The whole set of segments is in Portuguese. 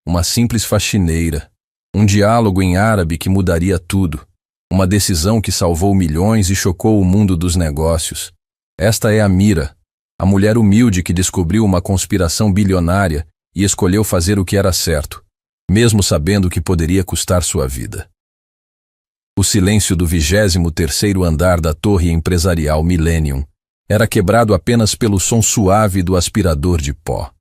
uma simples faxineira, um diálogo em árabe que mudaria tudo, uma decisão que salvou milhões e chocou o mundo dos negócios. Esta é Amira, a mulher humilde que descobriu uma conspiração bilionária e escolheu fazer o que era certo, mesmo sabendo que poderia custar sua vida. O silêncio do 23º andar da torre empresarial Millennium era quebrado apenas pelo som suave do aspirador de pó.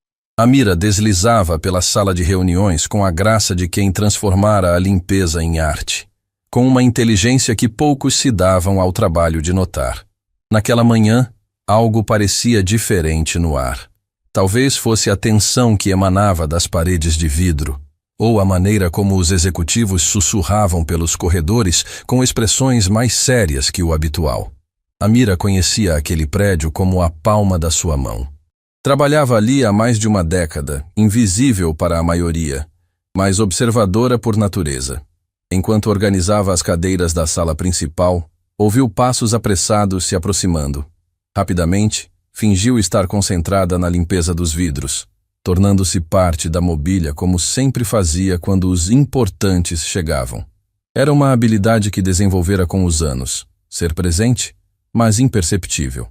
Amira deslizava pela sala de reuniões com a graça de quem transformara a limpeza em arte, com uma inteligência que poucos se davam ao trabalho de notar. Naquela manhã, algo parecia diferente no ar. Talvez fosse a tensão que emanava das paredes de vidro, ou a maneira como os executivos sussurravam pelos corredores com expressões mais sérias que o habitual. Amira conhecia aquele prédio como a palma da sua mão. Trabalhava ali há mais de uma década, invisível para a maioria, mas observadora por natureza. Enquanto organizava as cadeiras da sala principal, ouviu passos apressados se aproximando. Rapidamente, fingiu estar concentrada na limpeza dos vidros, tornando-se parte da mobília como sempre fazia quando os importantes chegavam. Era uma habilidade que desenvolvera com os anos, ser presente, mas imperceptível.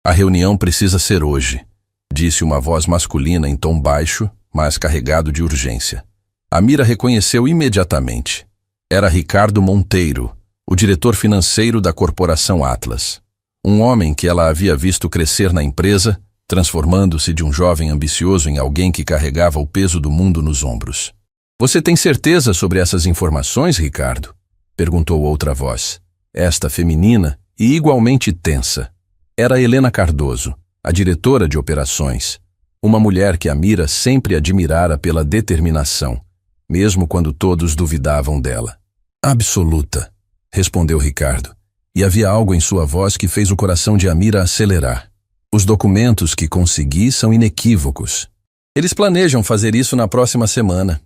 A reunião precisa ser hoje, disse uma voz masculina em tom baixo, mas carregado de urgência. Amira reconheceu imediatamente. Era Ricardo Monteiro, o diretor financeiro da corporação Atlas. Um homem que ela havia visto crescer na empresa, transformando-se de um jovem ambicioso em alguém que carregava o peso do mundo nos ombros. "Você tem certeza sobre essas informações, Ricardo?" perguntou outra voz, esta feminina e igualmente tensa. Era Helena Cardoso, a diretora de operações, uma mulher que Amira sempre admirara pela determinação, mesmo quando todos duvidavam dela. "Absoluta", respondeu Ricardo, e havia algo em sua voz que fez o coração de Amira acelerar. "Os documentos que consegui são inequívocos. Eles planejam fazer isso na próxima semana."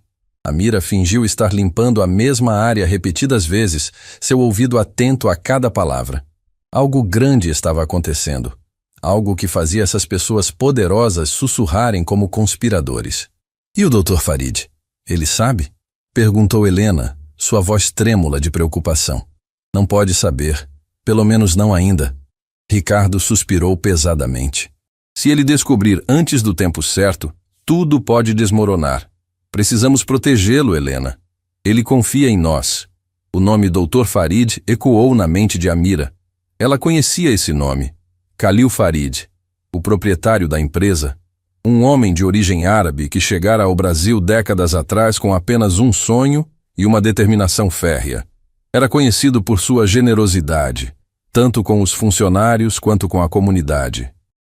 Amira fingiu estar limpando a mesma área repetidas vezes, seu ouvido atento a cada palavra. Algo grande estava acontecendo. Algo que fazia essas pessoas poderosas sussurrarem como conspiradores. "E o Dr. Farid? Ele sabe?" perguntou Helena, sua voz trêmula de preocupação. "Não pode saber. Pelo menos não ainda." Ricardo suspirou pesadamente. "Se ele descobrir antes do tempo certo, tudo pode desmoronar. Precisamos protegê-lo, Helena. Ele confia em nós." O nome Dr. Farid ecoou na mente de Amira. Ela conhecia esse nome. Khalil Farid, o proprietário da empresa, um homem de origem árabe que chegara ao Brasil décadas atrás com apenas um sonho e uma determinação férrea. Era conhecido por sua generosidade, tanto com os funcionários quanto com a comunidade.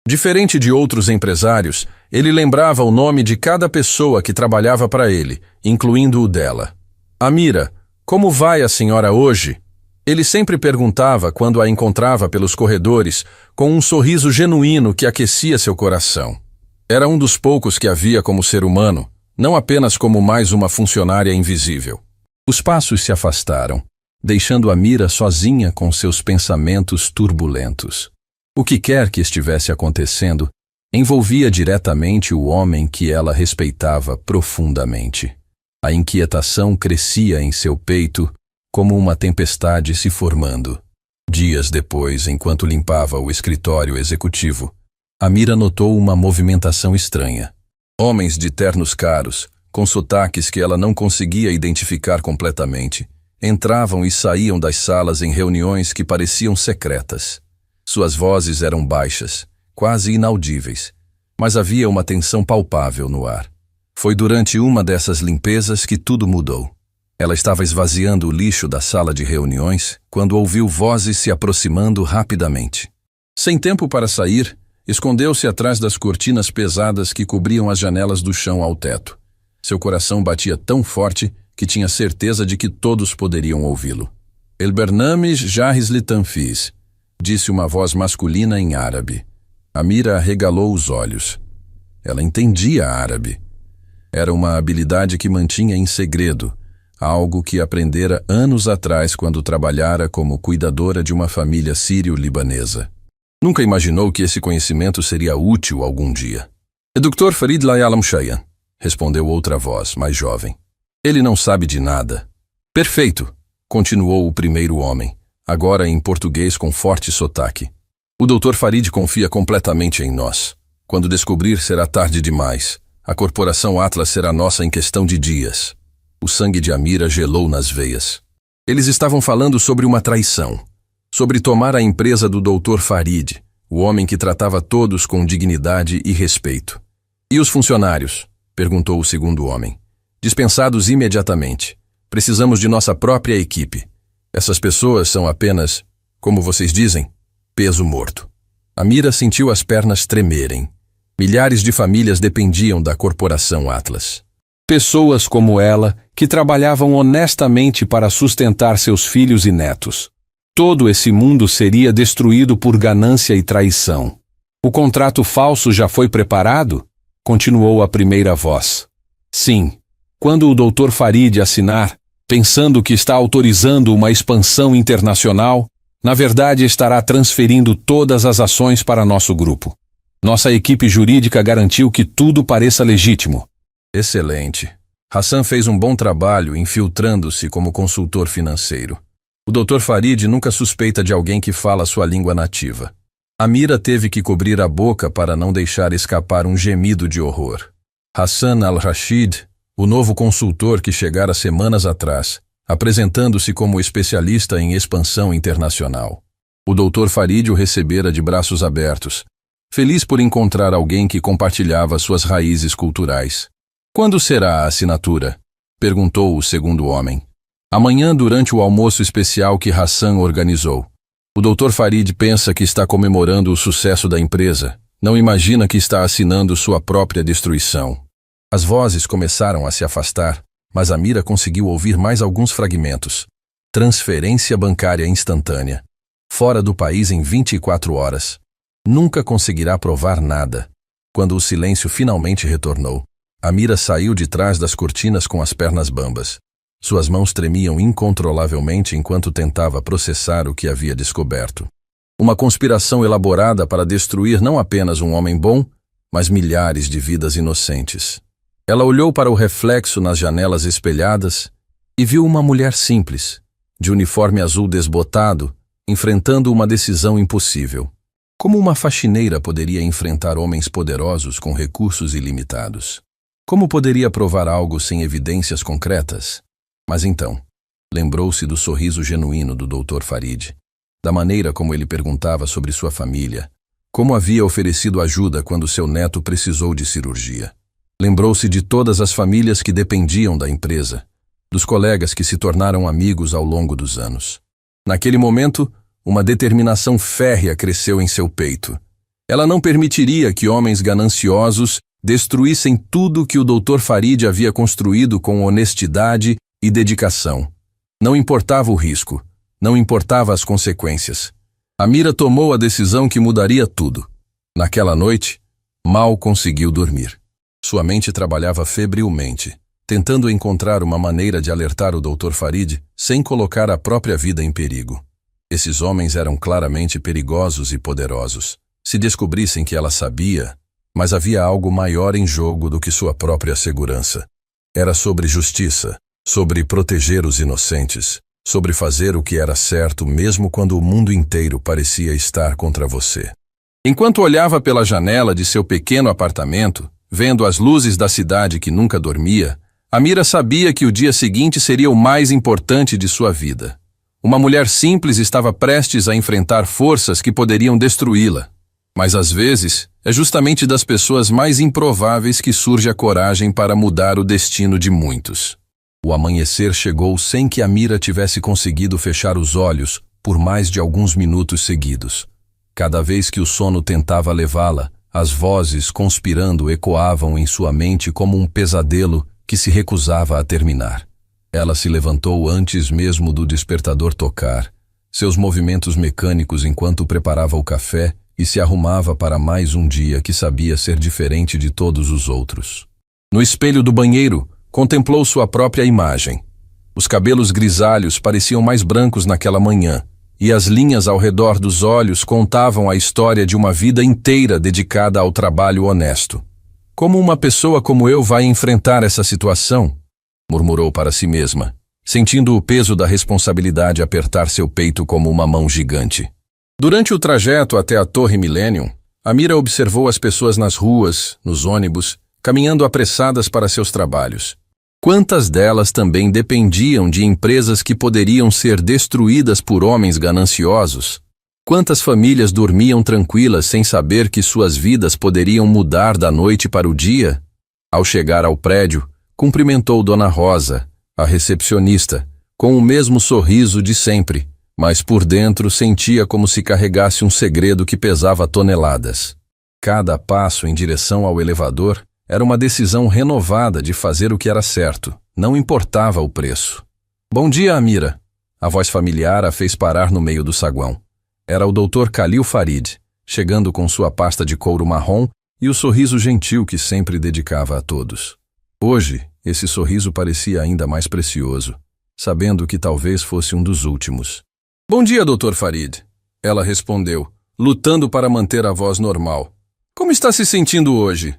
Diferente de outros empresários, ele lembrava o nome de cada pessoa que trabalhava para ele, incluindo o dela. "Amira, como vai a senhora hoje?" Ele sempre perguntava quando a encontrava pelos corredores, com um sorriso genuíno que aquecia seu coração. Era um dos poucos que havia como ser humano, não apenas como mais uma funcionária invisível. Os passos se afastaram, deixando Amira sozinha com seus pensamentos turbulentos. O que quer que estivesse acontecendo, envolvia diretamente o homem que ela respeitava profundamente. A inquietação crescia em seu peito, como uma tempestade se formando. Dias depois, enquanto limpava o escritório executivo, Amira notou uma movimentação estranha. Homens de ternos caros, com sotaques que ela não conseguia identificar completamente, entravam e saíam das salas em reuniões que pareciam secretas. Suas vozes eram baixas, quase inaudíveis, mas havia uma tensão palpável no ar. Foi durante uma dessas limpezas que tudo mudou. Ela estava esvaziando o lixo da sala de reuniões quando ouviu vozes se aproximando rapidamente. Sem tempo para sair, escondeu-se atrás das cortinas pesadas que cobriam as janelas do chão ao teto. Seu coração batia tão forte que tinha certeza de que todos poderiam ouvi-lo. "El Bernames Jarris Litanfis", disse uma voz masculina em árabe. Amira arregalou os olhos. Ela entendia árabe. Era uma habilidade que mantinha em segredo, algo que aprendera anos atrás quando trabalhara como cuidadora de uma família sírio-libanesa. Nunca imaginou que esse conhecimento seria útil algum dia. "Dr. Farid Layal Mshayan", respondeu outra voz, mais jovem. Ele não sabe de nada. Perfeito, continuou o primeiro homem, agora em português com forte sotaque. O Dr. Farid confia completamente em nós. Quando descobrir, será tarde demais. A corporação Atlas será nossa em questão de dias. O sangue de Amira gelou nas veias. Eles estavam falando sobre uma traição. Sobre tomar a empresa do Dr. Farid, o homem que tratava todos com dignidade e respeito. E os funcionários? Perguntou o segundo homem. Dispensados imediatamente. Precisamos de nossa própria equipe. Essas pessoas são apenas, como vocês dizem, peso morto. Amira sentiu as pernas tremerem. Milhares de famílias dependiam da corporação Atlas. Pessoas como ela, que trabalhavam honestamente para sustentar seus filhos e netos. Todo esse mundo seria destruído por ganância e traição. O contrato falso já foi preparado? Continuou a primeira voz. Sim. Quando o Dr. Farid assinar, pensando que está autorizando uma expansão internacional, na verdade estará transferindo todas as ações para nosso grupo. Nossa equipe jurídica garantiu que tudo pareça legítimo. Excelente. Hassan fez um bom trabalho infiltrando-se como consultor financeiro. O Dr. Farid nunca suspeita de alguém que fala sua língua nativa. Amira teve que cobrir a boca para não deixar escapar um gemido de horror. Hassan al-Rashid, o novo consultor que chegara semanas atrás, apresentando-se como especialista em expansão internacional. O Dr. Farid o recebera de braços abertos, feliz por encontrar alguém que compartilhava suas raízes culturais. Quando será a assinatura? Perguntou o segundo homem. Amanhã, durante o almoço especial que Hassan organizou. O Dr. Farid pensa que está comemorando o sucesso da empresa, não imagina que está assinando sua própria destruição. As vozes começaram a se afastar, mas Amira conseguiu ouvir mais alguns fragmentos. Transferência bancária instantânea. Fora do país em 24 horas. Nunca conseguirá provar nada. Quando o silêncio finalmente retornou, Amira saiu de trás das cortinas com as pernas bambas. Suas mãos tremiam incontrolavelmente enquanto tentava processar o que havia descoberto. Uma conspiração elaborada para destruir não apenas um homem bom, mas milhares de vidas inocentes. Ela olhou para o reflexo nas janelas espelhadas e viu uma mulher simples, de uniforme azul desbotado, enfrentando uma decisão impossível. Como uma faxineira poderia enfrentar homens poderosos com recursos ilimitados? Como poderia provar algo sem evidências concretas? Mas então, lembrou-se do sorriso genuíno do Dr. Farid, da maneira como ele perguntava sobre sua família, como havia oferecido ajuda quando seu neto precisou de cirurgia. Lembrou-se de todas as famílias que dependiam da empresa, dos colegas que se tornaram amigos ao longo dos anos. Naquele momento, uma determinação férrea cresceu em seu peito. Ela não permitiria que homens gananciosos destruíssem tudo que o Dr. Farid havia construído com honestidade e dedicação. Não importava o risco, não importava as consequências. Amira tomou a decisão que mudaria tudo. Naquela noite, mal conseguiu dormir. Sua mente trabalhava febrilmente, tentando encontrar uma maneira de alertar o Dr. Farid sem colocar a própria vida em perigo. Esses homens eram claramente perigosos e poderosos. Se descobrissem que ela sabia, mas havia algo maior em jogo do que sua própria segurança. Era sobre justiça, sobre proteger os inocentes, sobre fazer o que era certo mesmo quando o mundo inteiro parecia estar contra você. Enquanto olhava pela janela de seu pequeno apartamento, vendo as luzes da cidade que nunca dormia, Amira sabia que o dia seguinte seria o mais importante de sua vida. Uma mulher simples estava prestes a enfrentar forças que poderiam destruí-la. Mas às vezes, é justamente das pessoas mais improváveis que surge a coragem para mudar o destino de muitos. O amanhecer chegou sem que Amira tivesse conseguido fechar os olhos por mais de alguns minutos seguidos. Cada vez que o sono tentava levá-la, as vozes conspirando ecoavam em sua mente como um pesadelo que se recusava a terminar. Ela se levantou antes mesmo do despertador tocar, seus movimentos mecânicos enquanto preparava o café e se arrumava para mais um dia que sabia ser diferente de todos os outros. No espelho do banheiro, contemplou sua própria imagem. Os cabelos grisalhos pareciam mais brancos naquela manhã, e as linhas ao redor dos olhos contavam a história de uma vida inteira dedicada ao trabalho honesto. Como uma pessoa como eu vai enfrentar essa situação? Murmurou para si mesma, sentindo o peso da responsabilidade apertar seu peito como uma mão gigante. Durante o trajeto até a Torre Millennium, Amira observou as pessoas nas ruas, nos ônibus, caminhando apressadas para seus trabalhos. Quantas delas também dependiam de empresas que poderiam ser destruídas por homens gananciosos? Quantas famílias dormiam tranquilas sem saber que suas vidas poderiam mudar da noite para o dia? Ao chegar ao prédio, cumprimentou Dona Rosa, a recepcionista, com o mesmo sorriso de sempre, mas por dentro sentia como se carregasse um segredo que pesava toneladas. Cada passo em direção ao elevador era uma decisão renovada de fazer o que era certo, não importava o preço. Bom dia, Amira. A voz familiar a fez parar no meio do saguão. Era o Dr. Khalil Farid, chegando com sua pasta de couro marrom e o sorriso gentil que sempre dedicava a todos. Hoje, esse sorriso parecia ainda mais precioso, sabendo que talvez fosse um dos últimos. Bom dia, Dr. Farid. Ela respondeu, lutando para manter a voz normal. Como está se sentindo hoje?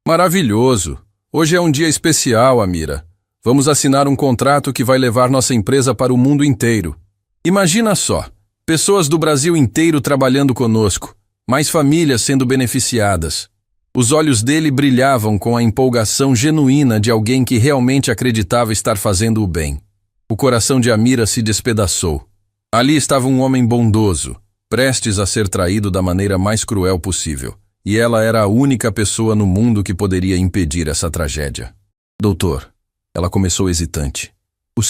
Maravilhoso. Hoje é um dia especial, Amira. Vamos assinar um contrato que vai levar nossa empresa para o mundo inteiro. Imagina só. Pessoas do Brasil inteiro trabalhando conosco, mais famílias sendo beneficiadas. Os olhos dele brilhavam com a empolgação genuína de alguém que realmente acreditava estar fazendo o bem. O coração de Amira se despedaçou. Ali estava um homem bondoso, prestes a ser traído da maneira mais cruel possível, e ela era a única pessoa no mundo que poderia impedir essa tragédia. Doutor, ela começou hesitante. O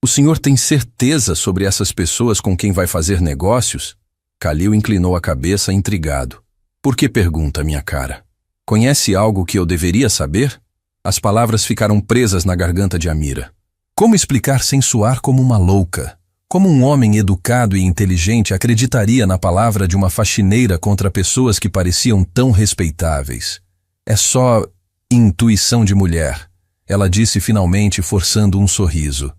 senhor tem certeza sobre essas pessoas com quem vai fazer negócios? Khalil inclinou a cabeça, intrigado. Por que pergunta, minha cara? Conhece algo que eu deveria saber? As palavras ficaram presas na garganta de Amira. Como explicar sem soar como uma louca? Como um homem educado e inteligente acreditaria na palavra de uma faxineira contra pessoas que pareciam tão respeitáveis? É só intuição de mulher, ela disse finalmente, forçando um sorriso.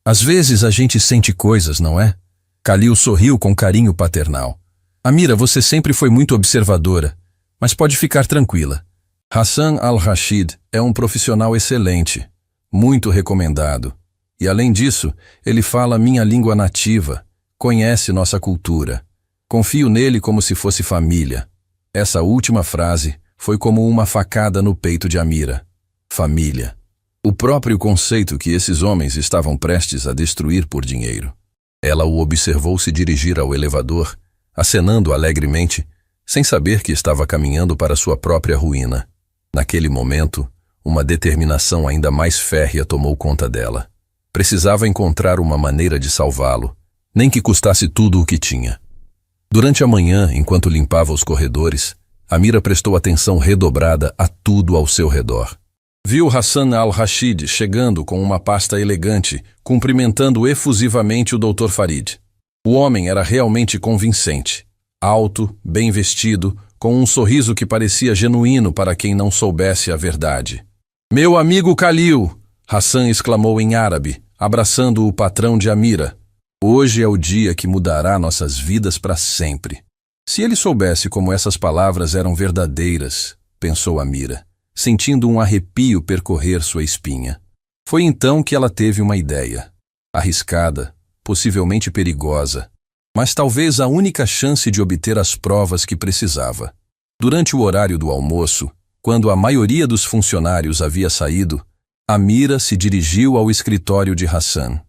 Às vezes a gente sente coisas, não é? Khalil sorriu com carinho paternal. Amira, você sempre foi muito observadora, mas pode ficar tranquila. Hassan Al-Rashid é um profissional excelente, muito recomendado. E além disso, ele fala minha língua nativa, conhece nossa cultura. Confio nele como se fosse família. Essa última frase foi como uma facada no peito de Amira. Família. O próprio conceito que esses homens estavam prestes a destruir por dinheiro. Ela o observou se dirigir ao elevador, acenando alegremente, sem saber que estava caminhando para sua própria ruína. Naquele momento, uma determinação ainda mais férrea tomou conta dela. Precisava encontrar uma maneira de salvá-lo, nem que custasse tudo o que tinha. Durante a manhã, enquanto limpava os corredores, Amira prestou atenção redobrada a tudo ao seu redor. Viu Hassan Al-Rashid chegando com uma pasta elegante, cumprimentando efusivamente o Dr. Farid. O homem era realmente convincente. Alto, bem vestido, com um sorriso que parecia genuíno para quem não soubesse a verdade. Meu amigo Khalil! Hassan exclamou em árabe, abraçando o patrão de Amira. Hoje é o dia que mudará nossas vidas para sempre. Se ele soubesse como essas palavras eram verdadeiras, pensou Amira, sentindo um arrepio percorrer sua espinha. Foi então que ela teve uma ideia. Arriscada, possivelmente perigosa, mas talvez a única chance de obter as provas que precisava. Durante o horário do almoço, quando a maioria dos funcionários havia saído, Amira se dirigiu ao escritório de Hassan.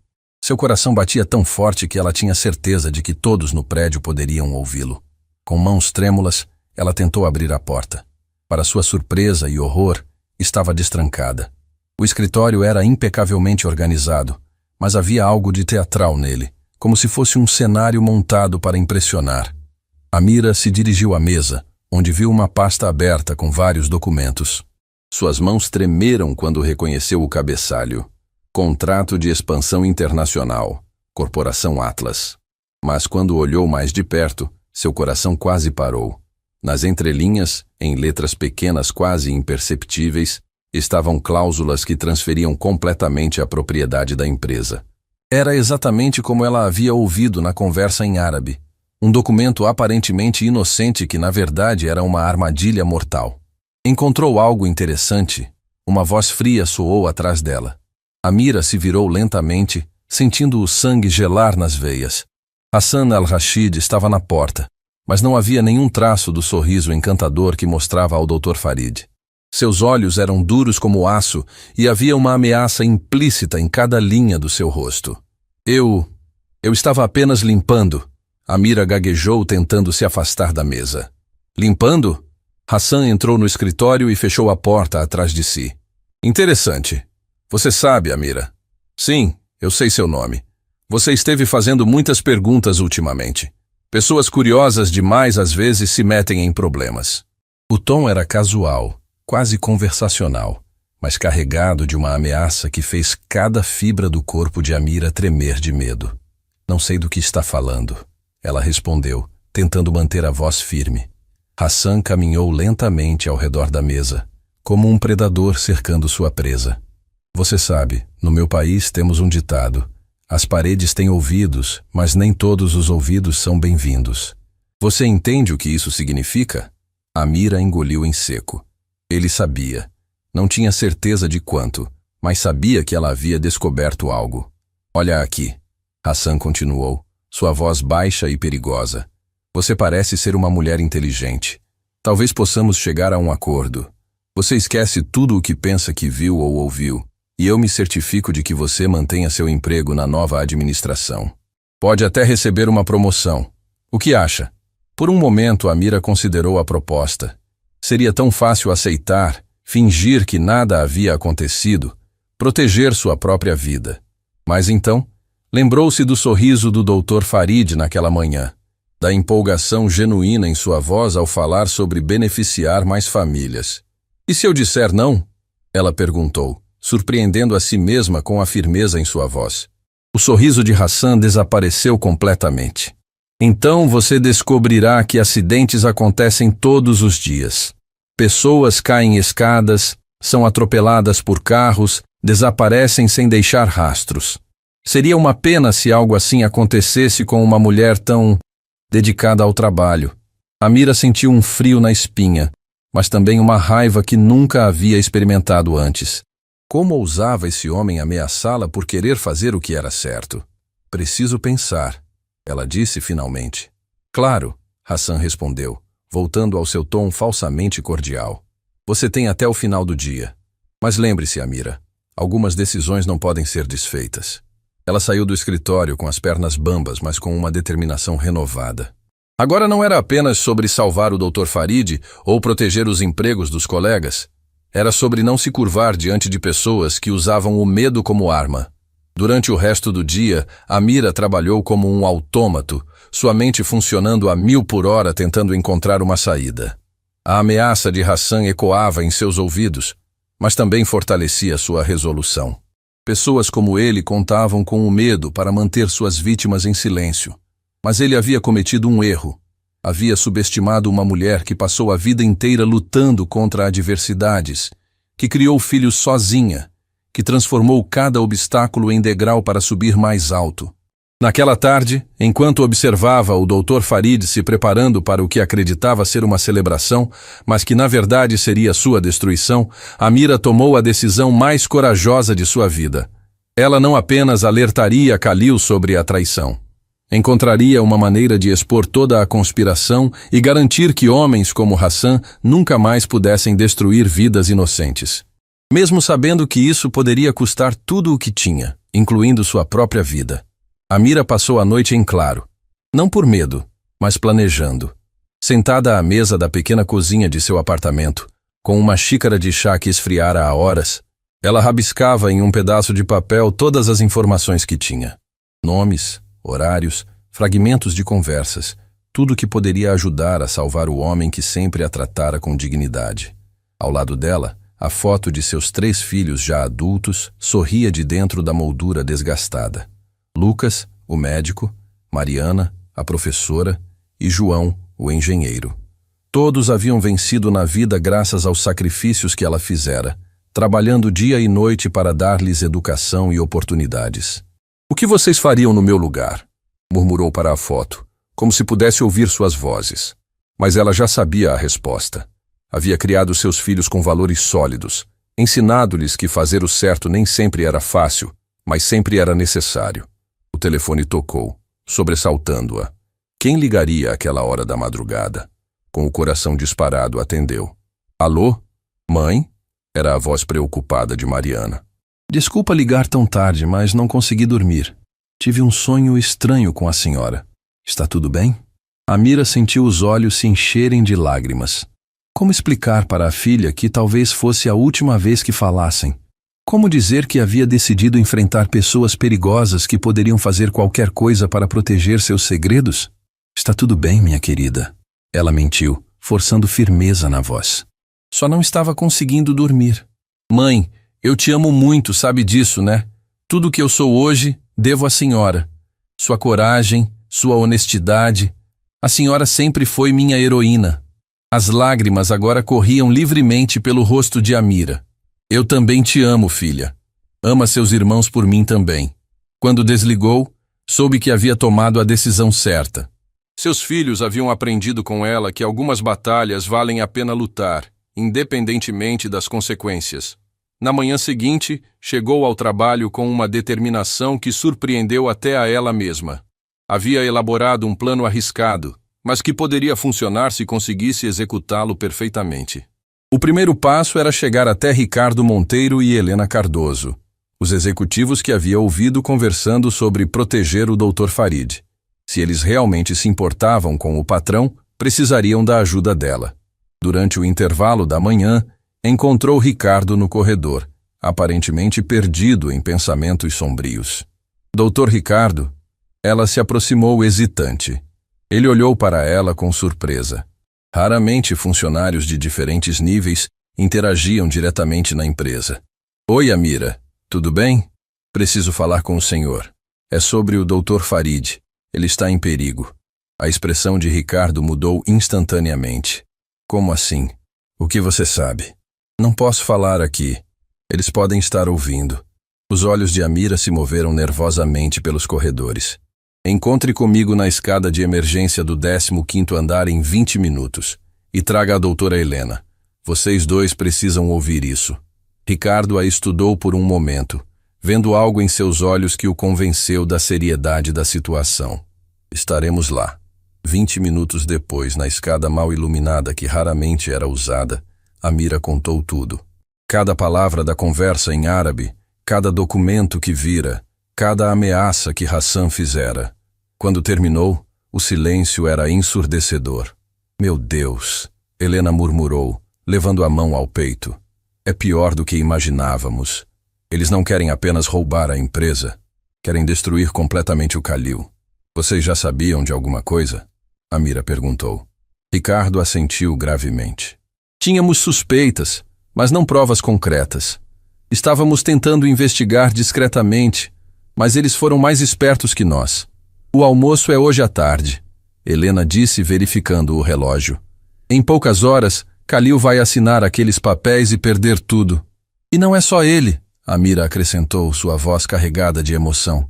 Seu coração batia tão forte que ela tinha certeza de que todos no prédio poderiam ouvi-lo. Com mãos trêmulas, ela tentou abrir a porta. Para sua surpresa e horror, estava destrancada. O escritório era impecavelmente organizado, mas havia algo de teatral nele, como se fosse um cenário montado para impressionar. Amira se dirigiu à mesa, onde viu uma pasta aberta com vários documentos. Suas mãos tremeram quando reconheceu o cabeçalho. Contrato de expansão internacional, Corporação Atlas. Mas quando olhou mais de perto, seu coração quase parou. Nas entrelinhas, em letras pequenas quase imperceptíveis, estavam cláusulas que transferiam completamente a propriedade da empresa. Era exatamente como ela havia ouvido na conversa em árabe. Um documento aparentemente inocente que, na verdade, era uma armadilha mortal. Encontrou algo interessante. Uma voz fria soou atrás dela. Amira se virou lentamente, sentindo o sangue gelar nas veias. Hassan al-Rashid estava na porta, mas não havia nenhum traço do sorriso encantador que mostrava ao Dr. Farid. Seus olhos eram duros como aço e havia uma ameaça implícita em cada linha do seu rosto. Eu estava apenas limpando. Amira gaguejou tentando se afastar da mesa. Limpando? Hassan entrou no escritório e fechou a porta atrás de si. Interessante. Você sabe, Amira? Sim, eu sei seu nome. Você esteve fazendo muitas perguntas ultimamente. Pessoas curiosas demais às vezes se metem em problemas. O tom era casual, quase conversacional, mas carregado de uma ameaça que fez cada fibra do corpo de Amira tremer de medo. Não sei do que está falando, ela respondeu, tentando manter a voz firme. Hassan caminhou lentamente ao redor da mesa, como um predador cercando sua presa. Você sabe, no meu país temos um ditado: as paredes têm ouvidos, mas nem todos os ouvidos são bem-vindos. Você entende o que isso significa? Amira engoliu em seco. Ele sabia. Não tinha certeza de quanto, mas sabia que ela havia descoberto algo. Olha aqui. Hassan continuou, sua voz baixa e perigosa. Você parece ser uma mulher inteligente. Talvez possamos chegar a um acordo. Você esquece tudo o que pensa que viu ou ouviu, e eu me certifico de que você mantenha seu emprego na nova administração. Pode até receber uma promoção. O que acha? Por um momento, Amira considerou a proposta. Seria tão fácil aceitar, fingir que nada havia acontecido, proteger sua própria vida. Mas então, lembrou-se do sorriso do Dr. Farid naquela manhã, da empolgação genuína em sua voz ao falar sobre beneficiar mais famílias. E se eu disser não? Ela perguntou, surpreendendo a si mesma com a firmeza em sua voz. O sorriso de Hassan desapareceu completamente. Então você descobrirá que acidentes acontecem todos os dias. Pessoas caem escadas, são atropeladas por carros, desaparecem sem deixar rastros. Seria uma pena se algo assim acontecesse com uma mulher tão dedicada ao trabalho. Amira sentiu um frio na espinha, mas também uma raiva que nunca havia experimentado antes. Como ousava esse homem ameaçá-la por querer fazer o que era certo? Preciso pensar, ela disse finalmente. Claro, Hassan respondeu, voltando ao seu tom falsamente cordial. Você tem até o final do dia. Mas lembre-se, Amira, algumas decisões não podem ser desfeitas. Ela saiu do escritório com as pernas bambas, mas com uma determinação renovada. Agora não era apenas sobre salvar o Dr. Farid ou proteger os empregos dos colegas. Era sobre não se curvar diante de pessoas que usavam o medo como arma. Durante o resto do dia, Amira trabalhou como um autômato, sua mente funcionando a 1000 por hora tentando encontrar uma saída. A ameaça de Hassan ecoava em seus ouvidos, mas também fortalecia sua resolução. Pessoas como ele contavam com o medo para manter suas vítimas em silêncio. Mas ele havia cometido um erro. Havia subestimado uma mulher que passou a vida inteira lutando contra adversidades, que criou filhos sozinha, que transformou cada obstáculo em degrau para subir mais alto. Naquela tarde, enquanto observava o Dr. Farid se preparando para o que acreditava ser uma celebração, mas que na verdade seria sua destruição, Amira tomou a decisão mais corajosa de sua vida. Ela não apenas alertaria Khalil sobre a traição. Encontraria uma maneira de expor toda a conspiração e garantir que homens como Hassan nunca mais pudessem destruir vidas inocentes. Mesmo sabendo que isso poderia custar tudo o que tinha, incluindo sua própria vida. Amira passou a noite em claro, não por medo, mas planejando. Sentada à mesa da pequena cozinha de seu apartamento, com uma xícara de chá que esfriara há horas, ela rabiscava em um pedaço de papel todas as informações que tinha. Nomes, horários, fragmentos de conversas, tudo que poderia ajudar a salvar o homem que sempre a tratara com dignidade. Ao lado dela, a foto de seus 3 filhos já adultos sorria de dentro da moldura desgastada. Lucas, o médico, Mariana, a professora, e João, o engenheiro. Todos haviam vencido na vida graças aos sacrifícios que ela fizera, trabalhando dia e noite para dar-lhes educação e oportunidades. "O que vocês fariam no meu lugar?" murmurou para a foto, como se pudesse ouvir suas vozes. Mas ela já sabia a resposta. Havia criado seus filhos com valores sólidos, ensinado-lhes que fazer o certo nem sempre era fácil, mas sempre era necessário. O telefone tocou, sobressaltando-a. Quem ligaria àquela hora da madrugada? Com o coração disparado, atendeu. Alô? Mãe? Era a voz preocupada de Mariana. Desculpa ligar tão tarde, mas não consegui dormir. Tive um sonho estranho com a senhora. Está tudo bem? Amira sentiu os olhos se encherem de lágrimas. Como explicar para a filha que talvez fosse a última vez que falassem? Como dizer que havia decidido enfrentar pessoas perigosas que poderiam fazer qualquer coisa para proteger seus segredos? Está tudo bem, minha querida. Ela mentiu, forçando firmeza na voz. Só não estava conseguindo dormir. Mãe, eu te amo muito, sabe disso, né? Tudo que eu sou hoje, devo à senhora. Sua coragem, sua honestidade. A senhora sempre foi minha heroína. As lágrimas agora corriam livremente pelo rosto de Amira. Eu também te amo, filha. Ama seus irmãos por mim também. Quando desligou, soube que havia tomado a decisão certa. Seus filhos haviam aprendido com ela que algumas batalhas valem a pena lutar, independentemente das consequências. Na manhã seguinte, chegou ao trabalho com uma determinação que surpreendeu até a ela mesma. Havia elaborado um plano arriscado, mas que poderia funcionar se conseguisse executá-lo perfeitamente. O primeiro passo era chegar até Ricardo Monteiro e Helena Cardoso, os executivos que havia ouvido conversando sobre proteger o Dr. Farid. Se eles realmente se importavam com o patrão, precisariam da ajuda dela. Durante o intervalo da manhã, encontrou Ricardo no corredor, aparentemente perdido em pensamentos sombrios. Doutor Ricardo, ela se aproximou hesitante. Ele olhou para ela com surpresa. Raramente funcionários de diferentes níveis interagiam diretamente na empresa. Oi, Amira. Tudo bem? Preciso falar com o senhor. É sobre o Dr. Farid. Ele está em perigo. A expressão de Ricardo mudou instantaneamente. Como assim? O que você sabe? Não posso falar aqui. Eles podem estar ouvindo. Os olhos de Amira se moveram nervosamente pelos corredores. Encontre comigo na escada de emergência do 15º andar em 20 minutos. E traga a doutora Helena. Vocês dois precisam ouvir isso. Ricardo a estudou por um momento, vendo algo em seus olhos que o convenceu da seriedade da situação. Estaremos lá. 20 minutos depois, na escada mal iluminada que raramente era usada, Amira contou tudo. Cada palavra da conversa em árabe, cada documento que vira, cada ameaça que Hassan fizera. Quando terminou, o silêncio era ensurdecedor. Meu Deus, Helena murmurou, levando a mão ao peito. É pior do que imaginávamos. Eles não querem apenas roubar a empresa, querem destruir completamente o Khalil. Vocês já sabiam de alguma coisa? Amira perguntou. Ricardo assentiu gravemente. Tínhamos suspeitas, mas não provas concretas. Estávamos tentando investigar discretamente, mas eles foram mais espertos que nós. O almoço é hoje à tarde, Helena disse verificando o relógio. Em poucas horas, Khalil vai assinar aqueles papéis e perder tudo. E não é só ele, Amira acrescentou, sua voz carregada de emoção.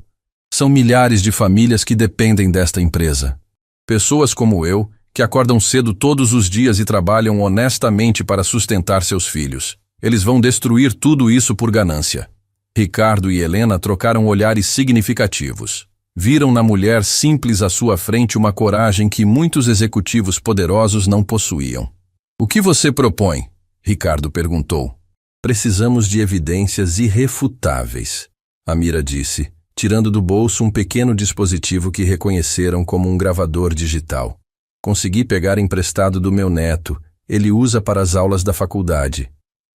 São milhares de famílias que dependem desta empresa. Pessoas como eu, que acordam cedo todos os dias e trabalham honestamente para sustentar seus filhos. Eles vão destruir tudo isso por ganância. Ricardo e Helena trocaram olhares significativos. Viram na mulher simples à sua frente uma coragem que muitos executivos poderosos não possuíam. O que você propõe? Ricardo perguntou. Precisamos de evidências irrefutáveis, Amira disse, tirando do bolso um pequeno dispositivo que reconheceram como um gravador digital. Consegui pegar emprestado do meu neto. Ele usa para as aulas da faculdade.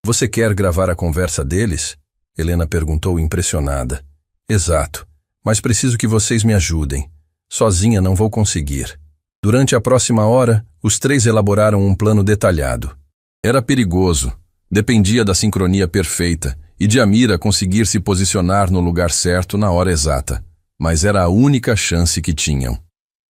Você quer gravar a conversa deles? Helena perguntou impressionada. Exato. Mas preciso que vocês me ajudem. Sozinha não vou conseguir. Durante a próxima hora, os três elaboraram um plano detalhado. Era perigoso. Dependia da sincronia perfeita e de Amira conseguir se posicionar no lugar certo na hora exata. Mas era a única chance que tinham.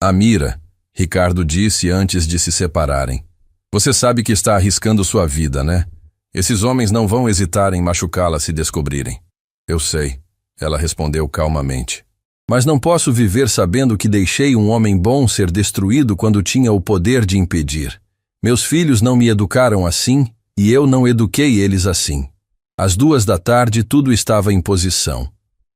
Amira, Ricardo disse antes de se separarem. Você sabe que está arriscando sua vida, né? Esses homens não vão hesitar em machucá-la se descobrirem. Eu sei. Ela respondeu calmamente. Mas não posso viver sabendo que deixei um homem bom ser destruído quando tinha o poder de impedir. Meus filhos não me educaram assim e eu não eduquei eles assim. Às 2 da tarde tudo estava em posição.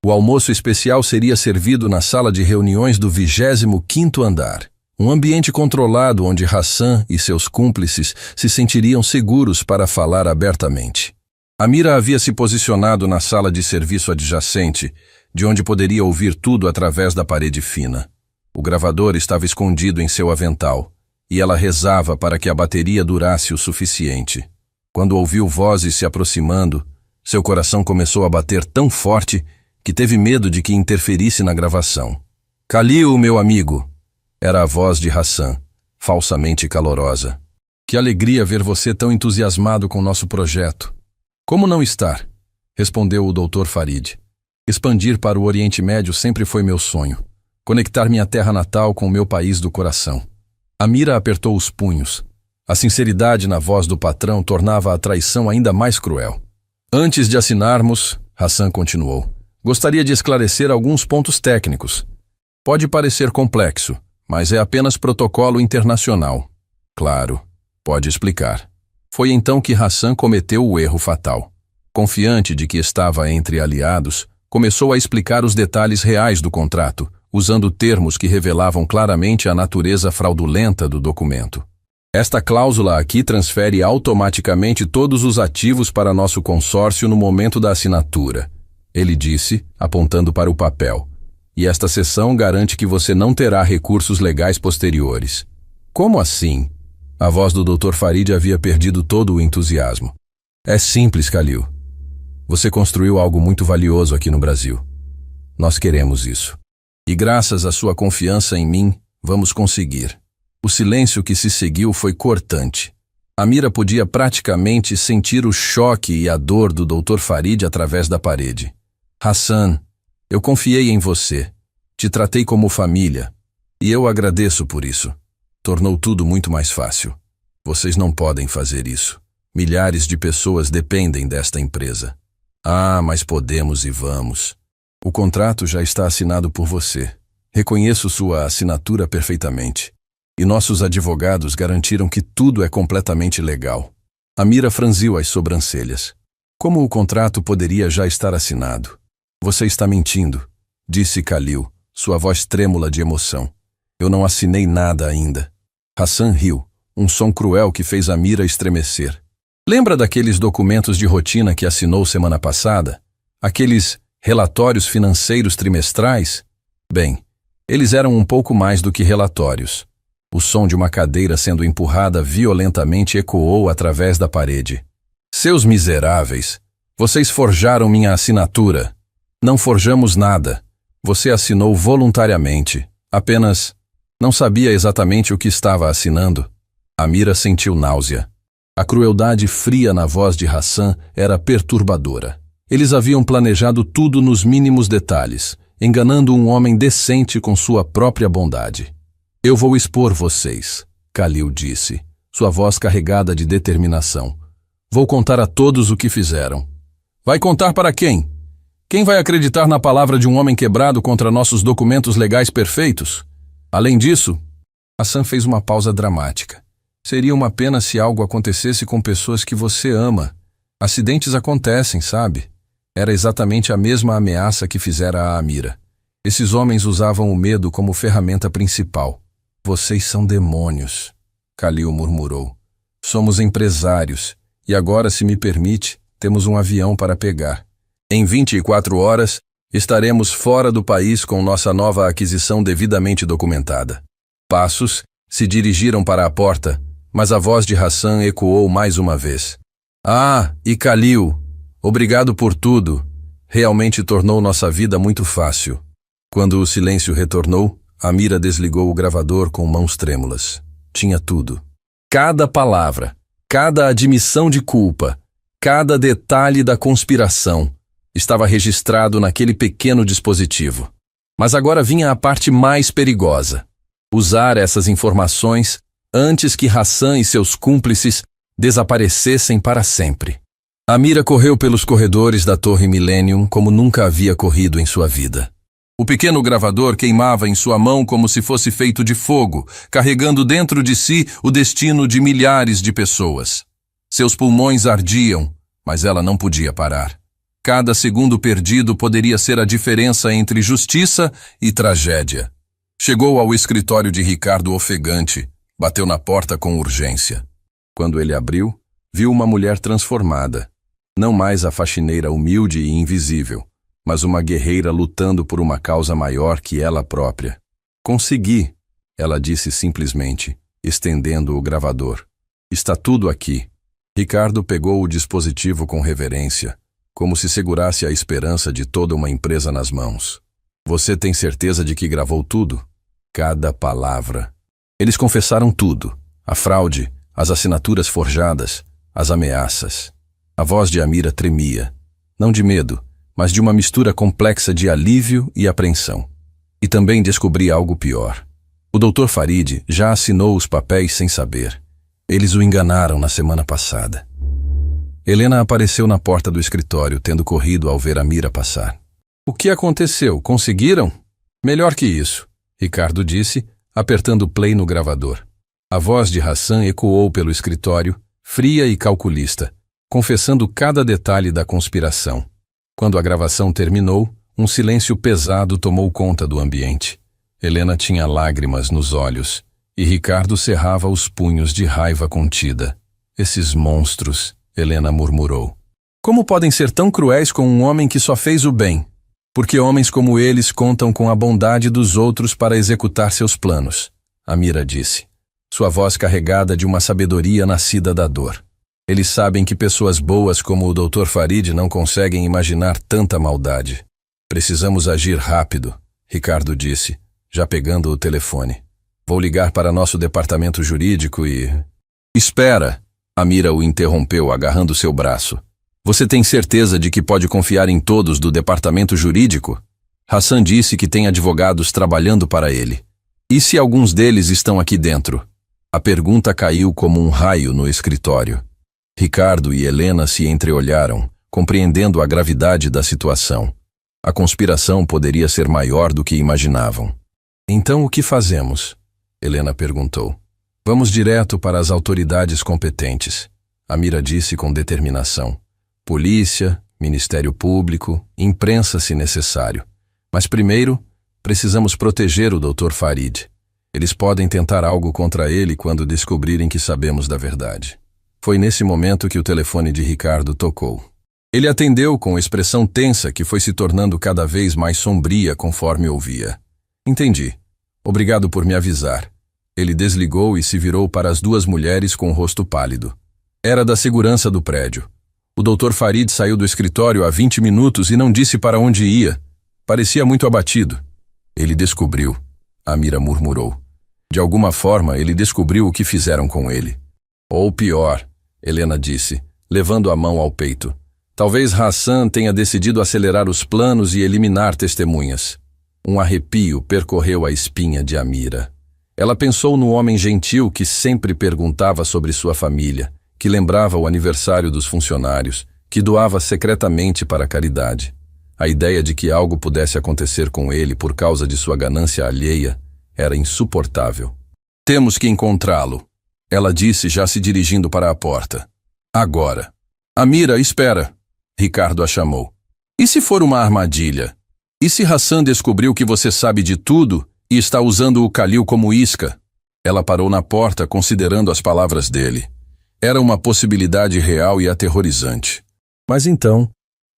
O almoço especial seria servido na sala de reuniões do 25º andar. Um ambiente controlado onde Hassan e seus cúmplices se sentiriam seguros para falar abertamente. Amira havia se posicionado na sala de serviço adjacente, de onde poderia ouvir tudo através da parede fina. O gravador estava escondido em seu avental, e ela rezava para que a bateria durasse o suficiente. Quando ouviu vozes se aproximando, seu coração começou a bater tão forte que teve medo de que interferisse na gravação. "Khalil, meu amigo", era a voz de Hassan, falsamente calorosa. "Que alegria ver você tão entusiasmado com nosso projeto." "Como não estar?", respondeu o Dr. Farid. "Expandir para o Oriente Médio sempre foi meu sonho. Conectar minha terra natal com o meu país do coração." Amira apertou os punhos. A sinceridade na voz do patrão tornava a traição ainda mais cruel. "Antes de assinarmos", Hassan continuou, "gostaria de esclarecer alguns pontos técnicos. Pode parecer complexo, mas é apenas protocolo internacional." "Claro, pode explicar." Foi então que Hassan cometeu o erro fatal. Confiante de que estava entre aliados, começou a explicar os detalhes reais do contrato, usando termos que revelavam claramente a natureza fraudulenta do documento. "Esta cláusula aqui transfere automaticamente todos os ativos para nosso consórcio no momento da assinatura", ele disse, apontando para o papel. "E esta seção garante que você não terá recursos legais posteriores." "Como assim?" A voz do Dr. Farid havia perdido todo o entusiasmo. "É simples, Khalil. Você construiu algo muito valioso aqui no Brasil. Nós queremos isso. E graças à sua confiança em mim, vamos conseguir." O silêncio que se seguiu foi cortante. Amira podia praticamente sentir o choque e a dor do Dr. Farid através da parede. "Hassan, eu confiei em você. Te tratei como família. E eu agradeço por isso. Tornou tudo muito mais fácil. Vocês não podem fazer isso. Milhares de pessoas dependem desta empresa." "Ah, mas podemos e vamos. O contrato já está assinado por você. Reconheço sua assinatura perfeitamente. E nossos advogados garantiram que tudo é completamente legal." Amira franziu as sobrancelhas. "Como o contrato poderia já estar assinado?" "Você está mentindo", disse Khalil, sua voz trêmula de emoção. "Eu não assinei nada ainda." Hassan riu, um som cruel que fez Amira estremecer. "Lembra daqueles documentos de rotina que assinou semana passada? Aqueles relatórios financeiros trimestrais? Bem, eles eram um pouco mais do que relatórios." O som de uma cadeira sendo empurrada violentamente ecoou através da parede. "Seus miseráveis! Vocês forjaram minha assinatura." "Não forjamos nada. Você assinou voluntariamente. Apenas não sabia exatamente o que estava assinando." Amira sentiu náusea. A crueldade fria na voz de Hassan era perturbadora. Eles haviam planejado tudo nos mínimos detalhes, enganando um homem decente com sua própria bondade. "Eu vou expor vocês", Khalil disse, sua voz carregada de determinação. "Vou contar a todos o que fizeram." "Vai contar para quem? Quem vai acreditar na palavra de um homem quebrado contra nossos documentos legais perfeitos? Além disso..." Hassan fez uma pausa dramática. "Seria uma pena se algo acontecesse com pessoas que você ama. Acidentes acontecem, sabe? Era exatamente a mesma ameaça que fizera a Amira. Esses homens usavam o medo como ferramenta principal." "Vocês são demônios", Khalil murmurou. "Somos empresários, e agora, se me permite, temos um avião para pegar. Em 24 horas, estaremos fora do país com nossa nova aquisição devidamente documentada." Passos se dirigiram para a porta, mas a voz de Hassan ecoou mais uma vez. "Ah, e Khalil, obrigado por tudo. Realmente tornou nossa vida muito fácil." Quando o silêncio retornou, Amira desligou o gravador com mãos trêmulas. Tinha tudo. Cada palavra, cada admissão de culpa, cada detalhe da conspiração estava registrado naquele pequeno dispositivo. Mas agora vinha a parte mais perigosa: usar essas informações antes que Hassan e seus cúmplices desaparecessem para sempre. Amira correu pelos corredores da Torre Millennium como nunca havia corrido em sua vida. O pequeno gravador queimava em sua mão como se fosse feito de fogo, carregando dentro de si o destino de milhares de pessoas. Seus pulmões ardiam, mas ela não podia parar. Cada segundo perdido poderia ser a diferença entre justiça e tragédia. Chegou ao escritório de Ricardo ofegante, bateu na porta com urgência. Quando ele abriu, viu uma mulher transformada. Não mais a faxineira humilde e invisível, mas uma guerreira lutando por uma causa maior que ela própria. Consegui, ela disse simplesmente, estendendo o gravador. Está tudo aqui. Ricardo pegou o dispositivo com reverência, como se segurasse a esperança de toda uma empresa nas mãos. Você tem certeza de que gravou tudo? Cada palavra. Eles confessaram tudo. A fraude, as assinaturas forjadas, as ameaças. A voz de Amira tremia. Não de medo, mas de uma mistura complexa de alívio e apreensão. E também descobri algo pior. O Dr. Farid já assinou os papéis sem saber. Eles o enganaram na semana passada. Helena apareceu na porta do escritório, tendo corrido ao ver Amira passar. O que aconteceu? Conseguiram? Melhor que isso, Ricardo disse, apertando play no gravador. A voz de Hassan ecoou pelo escritório, fria e calculista, confessando cada detalhe da conspiração. Quando a gravação terminou, um silêncio pesado tomou conta do ambiente. Helena tinha lágrimas nos olhos, e Ricardo cerrava os punhos de raiva contida. Esses monstros, Helena murmurou. Como podem ser tão cruéis com um homem que só fez o bem? Porque homens como eles contam com a bondade dos outros para executar seus planos, Amira disse, sua voz carregada de uma sabedoria nascida da dor. Eles sabem que pessoas boas como o Dr. Farid não conseguem imaginar tanta maldade. Precisamos agir rápido, Ricardo disse, já pegando o telefone. Vou ligar para nosso departamento jurídico e... Espera! Amira o interrompeu, agarrando seu braço. Você tem certeza de que pode confiar em todos do departamento jurídico? Hassan disse que tem advogados trabalhando para ele. E se alguns deles estão aqui dentro? A pergunta caiu como um raio no escritório. Ricardo e Helena se entreolharam, compreendendo a gravidade da situação. A conspiração poderia ser maior do que imaginavam. Então o que fazemos? Helena perguntou. Vamos direto para as autoridades competentes, Amira disse com determinação. Polícia, Ministério Público, imprensa se necessário. Mas primeiro, precisamos proteger o Dr. Farid. Eles podem tentar algo contra ele quando descobrirem que sabemos da verdade. Foi nesse momento que o telefone de Ricardo tocou. Ele atendeu com expressão tensa que foi se tornando cada vez mais sombria conforme ouvia. Entendi. Obrigado por me avisar. Ele desligou e se virou para as duas mulheres com o rosto pálido. Era da segurança do prédio. O Dr. Farid saiu do escritório há 20 minutos e não disse para onde ia. Parecia muito abatido. Ele descobriu, Amira murmurou. De alguma forma, ele descobriu o que fizeram com ele. Ou pior, Helena disse, levando a mão ao peito. Talvez Hassan tenha decidido acelerar os planos e eliminar testemunhas. Um arrepio percorreu a espinha de Amira. Ela pensou no homem gentil que sempre perguntava sobre sua família, que lembrava o aniversário dos funcionários, que doava secretamente para a caridade. A ideia de que algo pudesse acontecer com ele por causa de sua ganância alheia era insuportável. Temos que encontrá-lo, ela disse já se dirigindo para a porta. Agora. Amira, espera, Ricardo a chamou. E se for uma armadilha? E se Hassan descobriu que você sabe de tudo e está usando o Khalil como isca? Ela parou na porta considerando as palavras dele. Era uma possibilidade real e aterrorizante. Mas então,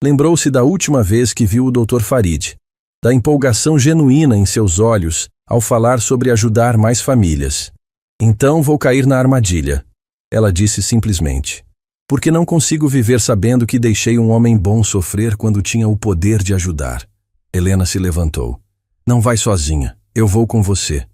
lembrou-se da última vez que viu o Dr. Farid, da empolgação genuína em seus olhos ao falar sobre ajudar mais famílias. Então vou cair na armadilha, ela disse simplesmente. Porque não consigo viver sabendo que deixei um homem bom sofrer quando tinha o poder de ajudar. Helena se levantou. Não vai sozinha, eu vou com você.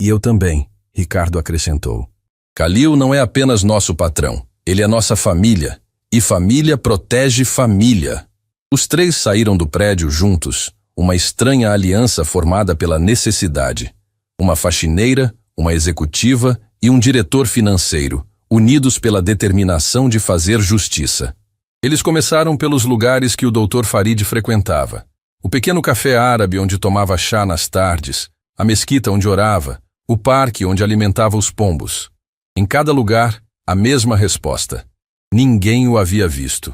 E eu também, Ricardo acrescentou. Khalil não é apenas nosso patrão, ele é nossa família. E família protege família. Os três saíram do prédio juntos, uma estranha aliança formada pela necessidade. Uma faxineira, uma executiva e um diretor financeiro, unidos pela determinação de fazer justiça. Eles começaram pelos lugares que o Dr. Farid frequentava. O pequeno café árabe onde tomava chá nas tardes, a mesquita onde orava, o parque onde alimentava os pombos. Em cada lugar, a mesma resposta. Ninguém o havia visto.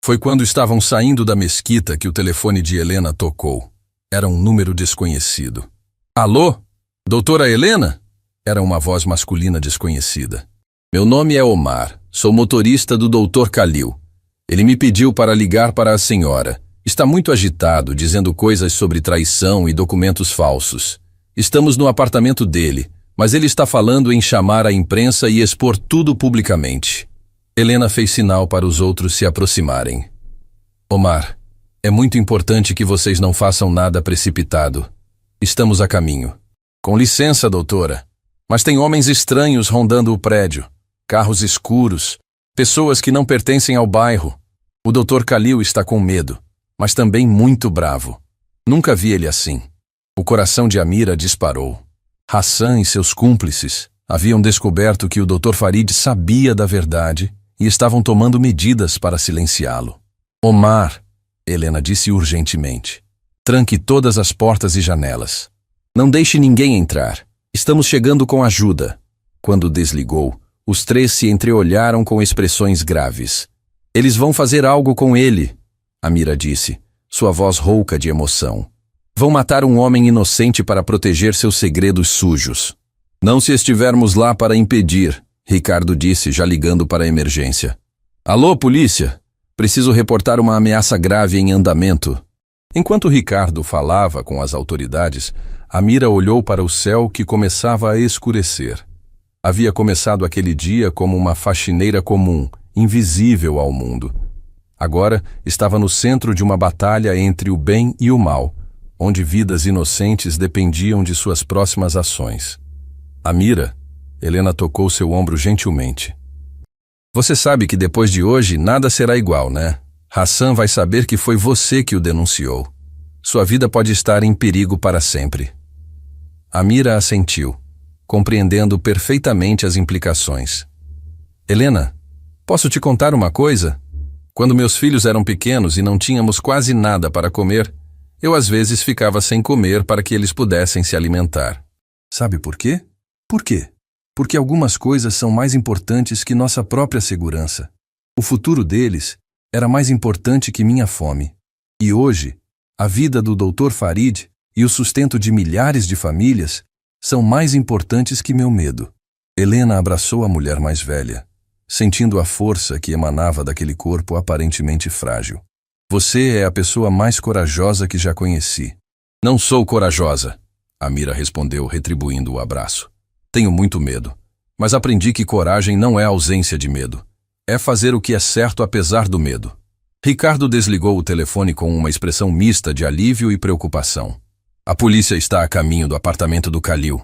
Foi quando estavam saindo da mesquita que o telefone de Helena tocou. Era um número desconhecido. Alô? Doutora Helena? Era uma voz masculina desconhecida. Meu nome é Omar. Sou motorista do Dr. Khalil. Ele me pediu para ligar para a senhora. Está muito agitado, dizendo coisas sobre traição e documentos falsos. Estamos no apartamento dele, mas ele está falando em chamar a imprensa e expor tudo publicamente. Helena fez sinal para os outros se aproximarem. Omar, é muito importante que vocês não façam nada precipitado. Estamos a caminho. Com licença, doutora, mas tem homens estranhos rondando o prédio. Carros escuros, pessoas que não pertencem ao bairro. O Dr. Khalil está com medo, mas também muito bravo. Nunca vi ele assim. O coração de Amira disparou. Hassan e seus cúmplices haviam descoberto que o Dr. Farid sabia da verdade e estavam tomando medidas para silenciá-lo. Omar, Helena disse urgentemente, tranque todas as portas e janelas. Não deixe ninguém entrar. Estamos chegando com ajuda. Quando desligou, os três se entreolharam com expressões graves. Eles vão fazer algo com ele, Amira disse, sua voz rouca de emoção. Vão matar um homem inocente para proteger seus segredos sujos. Não se estivermos lá para impedir, Ricardo disse, já ligando para a emergência. Alô, polícia? Preciso reportar uma ameaça grave em andamento. Enquanto Ricardo falava com as autoridades, Amira olhou para o céu que começava a escurecer. Havia começado aquele dia como uma faxineira comum, invisível ao mundo. Agora estava no centro de uma batalha entre o bem e o mal, onde vidas inocentes dependiam de suas próximas ações. Amira, Helena tocou seu ombro gentilmente. Você sabe que depois de hoje nada será igual, né? Hassan vai saber que foi você que o denunciou. Sua vida pode estar em perigo para sempre. Amira assentiu, compreendendo perfeitamente as implicações. Helena, posso te contar uma coisa? Quando meus filhos eram pequenos e não tínhamos quase nada para comer, eu às vezes ficava sem comer para que eles pudessem se alimentar. Sabe por quê? Por quê? Porque algumas coisas são mais importantes que nossa própria segurança. O futuro deles era mais importante que minha fome. E hoje, a vida do Dr. Farid e o sustento de milhares de famílias são mais importantes que meu medo. Helena abraçou a mulher mais velha, sentindo a força que emanava daquele corpo aparentemente frágil. Você é a pessoa mais corajosa que já conheci. Não sou corajosa, Amira respondeu, retribuindo o abraço. Tenho muito medo, mas aprendi que coragem não é ausência de medo. É fazer o que é certo apesar do medo. Ricardo desligou o telefone com uma expressão mista de alívio e preocupação. A polícia está a caminho do apartamento do Khalil,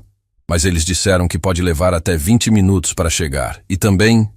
mas eles disseram que pode levar até 20 minutos para chegar. E também...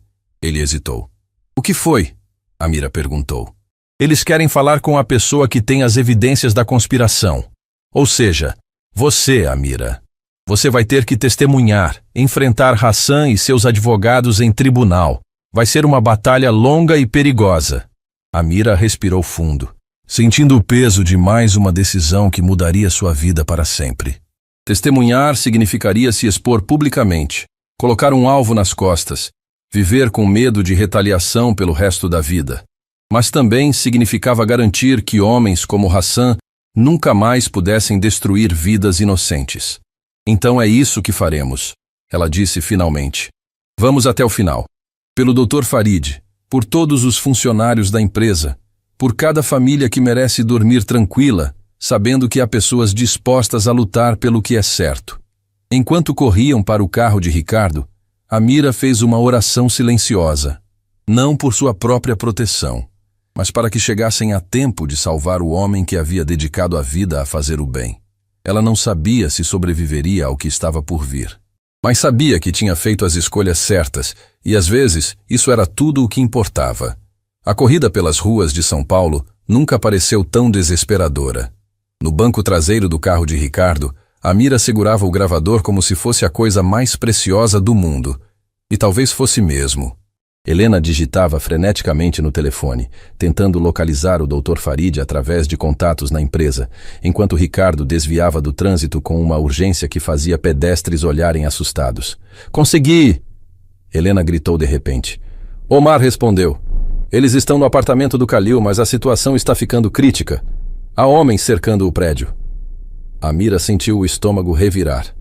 Ele hesitou. O que foi? Amira perguntou. Eles querem falar com a pessoa que tem as evidências da conspiração. Ou seja, você, Amira. Você vai ter que testemunhar, enfrentar Hassan e seus advogados em tribunal. Vai ser uma batalha longa e perigosa. Amira respirou fundo, sentindo o peso de mais uma decisão que mudaria sua vida para sempre. Testemunhar significaria se expor publicamente, colocar um alvo nas costas, viver com medo de retaliação pelo resto da vida. Mas também significava garantir que homens como Hassan nunca mais pudessem destruir vidas inocentes. Então é isso que faremos, ela disse finalmente. Vamos até o final. Pelo Dr. Farid, por todos os funcionários da empresa, por cada família que merece dormir tranquila, sabendo que há pessoas dispostas a lutar pelo que é certo. Enquanto corriam para o carro de Ricardo, Amira fez uma oração silenciosa, não por sua própria proteção, mas para que chegassem a tempo de salvar o homem que havia dedicado a vida a fazer o bem. Ela não sabia se sobreviveria ao que estava por vir, mas sabia que tinha feito as escolhas certas e, às vezes, isso era tudo o que importava. A corrida pelas ruas de São Paulo nunca pareceu tão desesperadora. No banco traseiro do carro de Ricardo, Amira segurava o gravador como se fosse a coisa mais preciosa do mundo. E talvez fosse mesmo. Helena digitava freneticamente no telefone, tentando localizar o Dr. Farid através de contatos na empresa, enquanto Ricardo desviava do trânsito com uma urgência que fazia pedestres olharem assustados. "Consegui!" Helena gritou de repente. Omar respondeu. "Eles estão no apartamento do Khalil, mas a situação está ficando crítica. Há homens cercando o prédio." Amira sentiu o estômago revirar.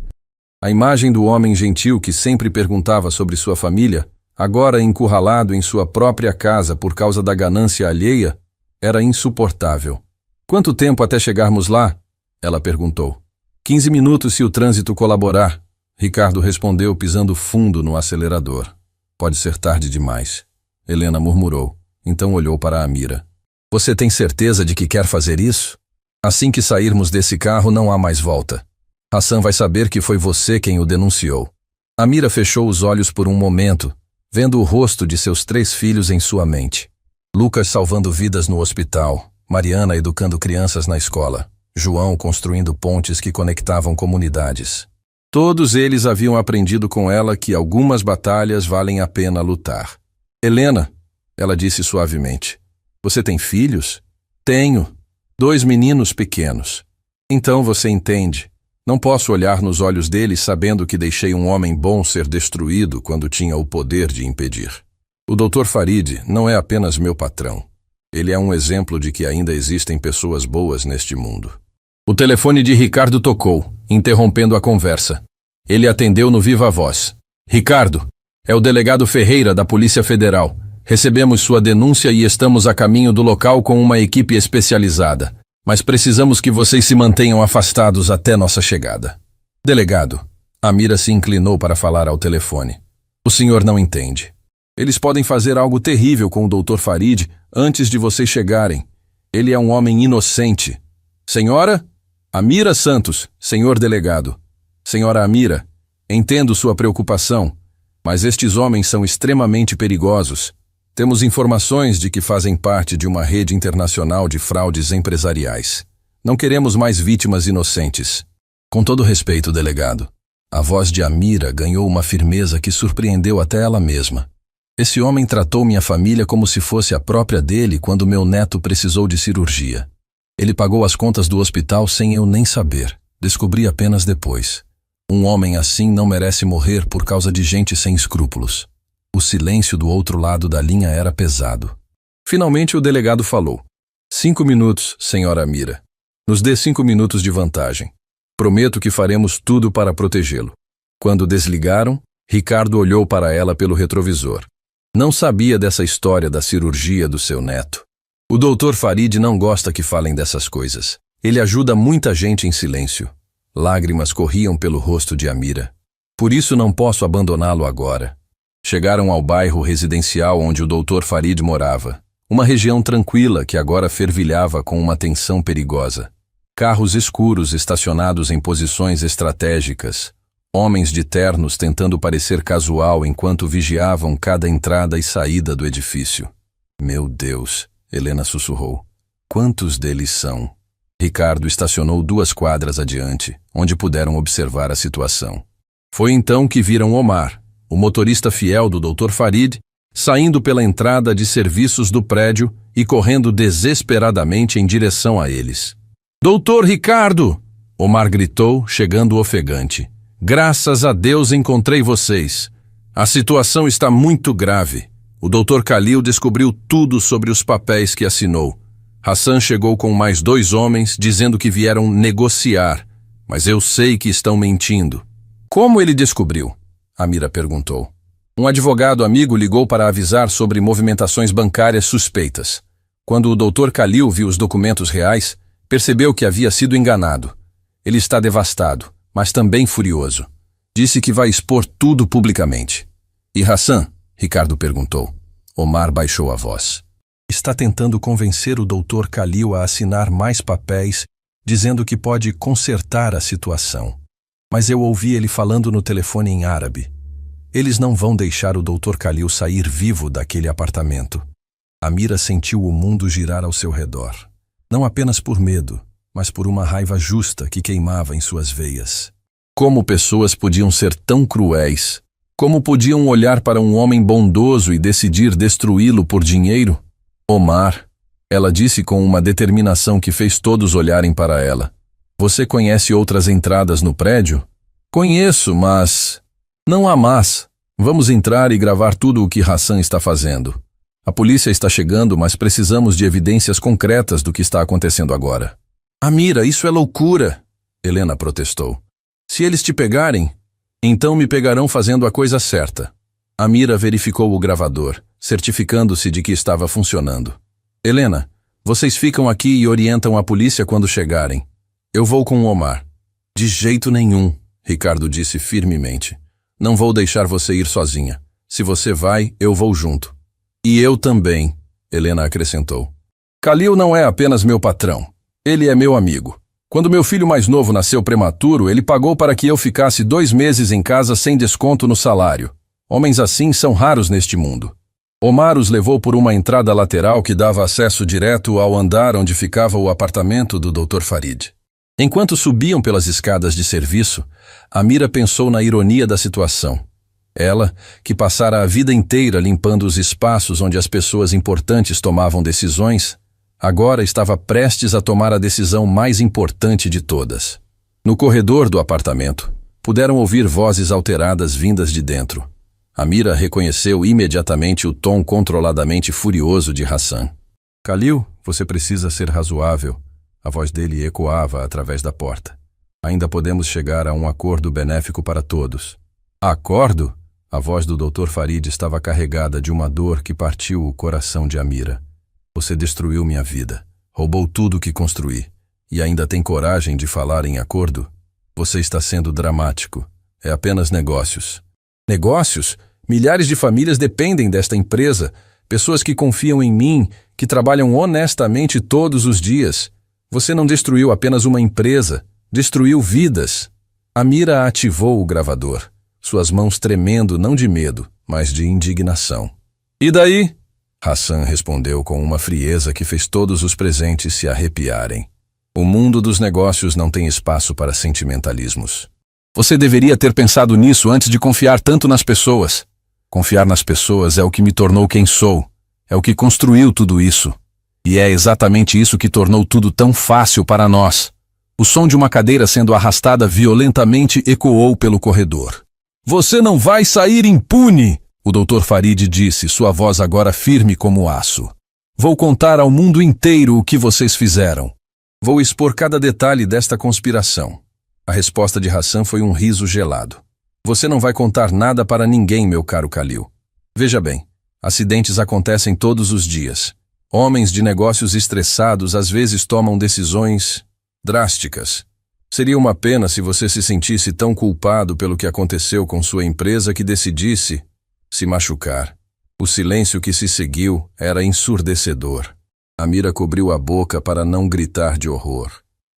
A imagem do homem gentil que sempre perguntava sobre sua família, agora encurralado em sua própria casa por causa da ganância alheia, era insuportável. "Quanto tempo até chegarmos lá?" ela perguntou. 15 minutos se o trânsito colaborar, Ricardo respondeu pisando fundo no acelerador. "Pode ser tarde demais," Helena murmurou. Então olhou para Amira. "Você tem certeza de que quer fazer isso? Assim que sairmos desse carro não há mais volta. Hassan vai saber que foi você quem o denunciou." Amira fechou os olhos por um momento, vendo o rosto de seus 3 filhos em sua mente. Lucas salvando vidas no hospital, Mariana educando crianças na escola, João construindo pontes que conectavam comunidades. Todos eles haviam aprendido com ela que algumas batalhas valem a pena lutar. "Helena," ela disse suavemente, "você tem filhos?" "Tenho. 2 meninos pequenos." "Então você entende. Não posso olhar nos olhos deles sabendo que deixei um homem bom ser destruído quando tinha o poder de impedir. O Dr. Farid não é apenas meu patrão. Ele é um exemplo de que ainda existem pessoas boas neste mundo." O telefone de Ricardo tocou, interrompendo a conversa. Ele atendeu no viva voz. "Ricardo, é o delegado Ferreira da Polícia Federal. Recebemos sua denúncia e estamos a caminho do local com uma equipe especializada. Mas precisamos que vocês se mantenham afastados até nossa chegada." "Delegado," Amira se inclinou para falar ao telefone. "O senhor não entende. Eles podem fazer algo terrível com o Dr. Farid antes de vocês chegarem. Ele é um homem inocente." "Senhora? Amira Santos, senhor delegado." "Senhora Amira, entendo sua preocupação, mas estes homens são extremamente perigosos. Temos informações de que fazem parte de uma rede internacional de fraudes empresariais. Não queremos mais vítimas inocentes." "Com todo respeito, delegado." A voz de Amira ganhou uma firmeza que surpreendeu até ela mesma. "Esse homem tratou minha família como se fosse a própria dele quando meu neto precisou de cirurgia. Ele pagou as contas do hospital sem eu nem saber. Descobri apenas depois. Um homem assim não merece morrer por causa de gente sem escrúpulos." O silêncio do outro lado da linha era pesado. Finalmente o delegado falou. 5 minutos, senhora Amira. Nos dê 5 minutos de vantagem. Prometo que faremos tudo para protegê-lo." Quando desligaram, Ricardo olhou para ela pelo retrovisor. Não sabia dessa história da cirurgia do seu neto. O Dr. Farid não gosta que falem dessas coisas. Ele ajuda muita gente em silêncio. Lágrimas corriam pelo rosto de Amira. "Por isso não posso abandoná-lo agora." Chegaram ao bairro residencial onde o Dr. Farid morava. Uma região tranquila que agora fervilhava com uma tensão perigosa. Carros escuros estacionados em posições estratégicas. Homens de ternos tentando parecer casual enquanto vigiavam cada entrada e saída do edifício. "Meu Deus," Helena sussurrou. "Quantos deles são?" Ricardo estacionou 2 quadras adiante, onde puderam observar a situação. Foi então que viram Omar, o motorista fiel do Dr. Farid, saindo pela entrada de serviços do prédio e correndo desesperadamente em direção a eles. "Doutor Ricardo!" Omar gritou, chegando ofegante. "Graças a Deus encontrei vocês. A situação está muito grave. O Dr. Khalil descobriu tudo sobre os papéis que assinou. Hassan chegou com mais 2 homens dizendo que vieram negociar, mas eu sei que estão mentindo." "Como ele descobriu?" Amira perguntou. "Um advogado amigo ligou para avisar sobre movimentações bancárias suspeitas. Quando o Dr. Khalil viu os documentos reais, percebeu que havia sido enganado. Ele está devastado, mas também furioso. Disse que vai expor tudo publicamente." "E Hassan?" Ricardo perguntou. Omar baixou a voz. "Está tentando convencer o Dr. Khalil a assinar mais papéis, dizendo que pode consertar a situação. Mas eu ouvi ele falando no telefone em árabe. Eles não vão deixar o Dr. Khalil sair vivo daquele apartamento." Amira sentiu o mundo girar ao seu redor. Não apenas por medo, mas por uma raiva justa que queimava em suas veias. Como pessoas podiam ser tão cruéis? Como podiam olhar para um homem bondoso e decidir destruí-lo por dinheiro? Omar, ela disse com uma determinação que fez todos olharem para ela. Você conhece outras entradas no prédio? Conheço, mas... Não há mas. Vamos entrar e gravar tudo o que Hassan está fazendo. A polícia está chegando, mas precisamos de evidências concretas do que está acontecendo agora. Amira, isso é loucura, Helena protestou. Se eles te pegarem, então me pegarão fazendo a coisa certa. Amira verificou o gravador, certificando-se de que estava funcionando. Helena, vocês ficam aqui e orientam a polícia quando chegarem. Eu vou com o Omar. De jeito nenhum, Ricardo disse firmemente. Não vou deixar você ir sozinha. Se você vai, eu vou junto. E eu também, Helena acrescentou. Khalil não é apenas meu patrão. Ele é meu amigo. Quando meu filho mais novo nasceu prematuro, ele pagou para que eu ficasse 2 meses em casa sem desconto no salário. Homens assim são raros neste mundo. Omar os levou por uma entrada lateral que dava acesso direto ao andar onde ficava o apartamento do Dr. Farid. Enquanto subiam pelas escadas de serviço, Amira pensou na ironia da situação. Ela, que passara a vida inteira limpando os espaços onde as pessoas importantes tomavam decisões, agora estava prestes a tomar a decisão mais importante de todas. No corredor do apartamento, puderam ouvir vozes alteradas vindas de dentro. Amira reconheceu imediatamente o tom controladamente furioso de Hassan. Khalil, você precisa ser razoável. A voz dele ecoava através da porta. Ainda podemos chegar a um acordo benéfico para todos. Acordo? A voz do Dr. Farid estava carregada de uma dor que partiu o coração de Amira. Você destruiu minha vida, roubou tudo o que construí, e ainda tem coragem de falar em acordo? Você está sendo dramático. É apenas negócios. Negócios? Milhares de famílias dependem desta empresa, pessoas que confiam em mim, que trabalham honestamente todos os dias. Você não destruiu apenas uma empresa, destruiu vidas. Amira ativou o gravador, suas mãos tremendo não de medo, mas de indignação. E daí? Hassan respondeu com uma frieza que fez todos os presentes se arrepiarem. O mundo dos negócios não tem espaço para sentimentalismos. Você deveria ter pensado nisso antes de confiar tanto nas pessoas. Confiar nas pessoas é o que me tornou quem sou. É o que construiu tudo isso. E é exatamente isso que tornou tudo tão fácil para nós. O som de uma cadeira sendo arrastada violentamente ecoou pelo corredor. Você não vai sair impune! O Dr. Farid disse, sua voz agora firme como aço. Vou contar ao mundo inteiro o que vocês fizeram. Vou expor cada detalhe desta conspiração. A resposta de Hassan foi um riso gelado. Você não vai contar nada para ninguém, meu caro Khalil. Veja bem, acidentes acontecem todos os dias. Homens de negócios estressados às vezes tomam decisões drásticas. Seria uma pena se você se sentisse tão culpado pelo que aconteceu com sua empresa que decidisse se machucar. O silêncio que se seguiu era ensurdecedor. Amira cobriu a boca para não gritar de horror.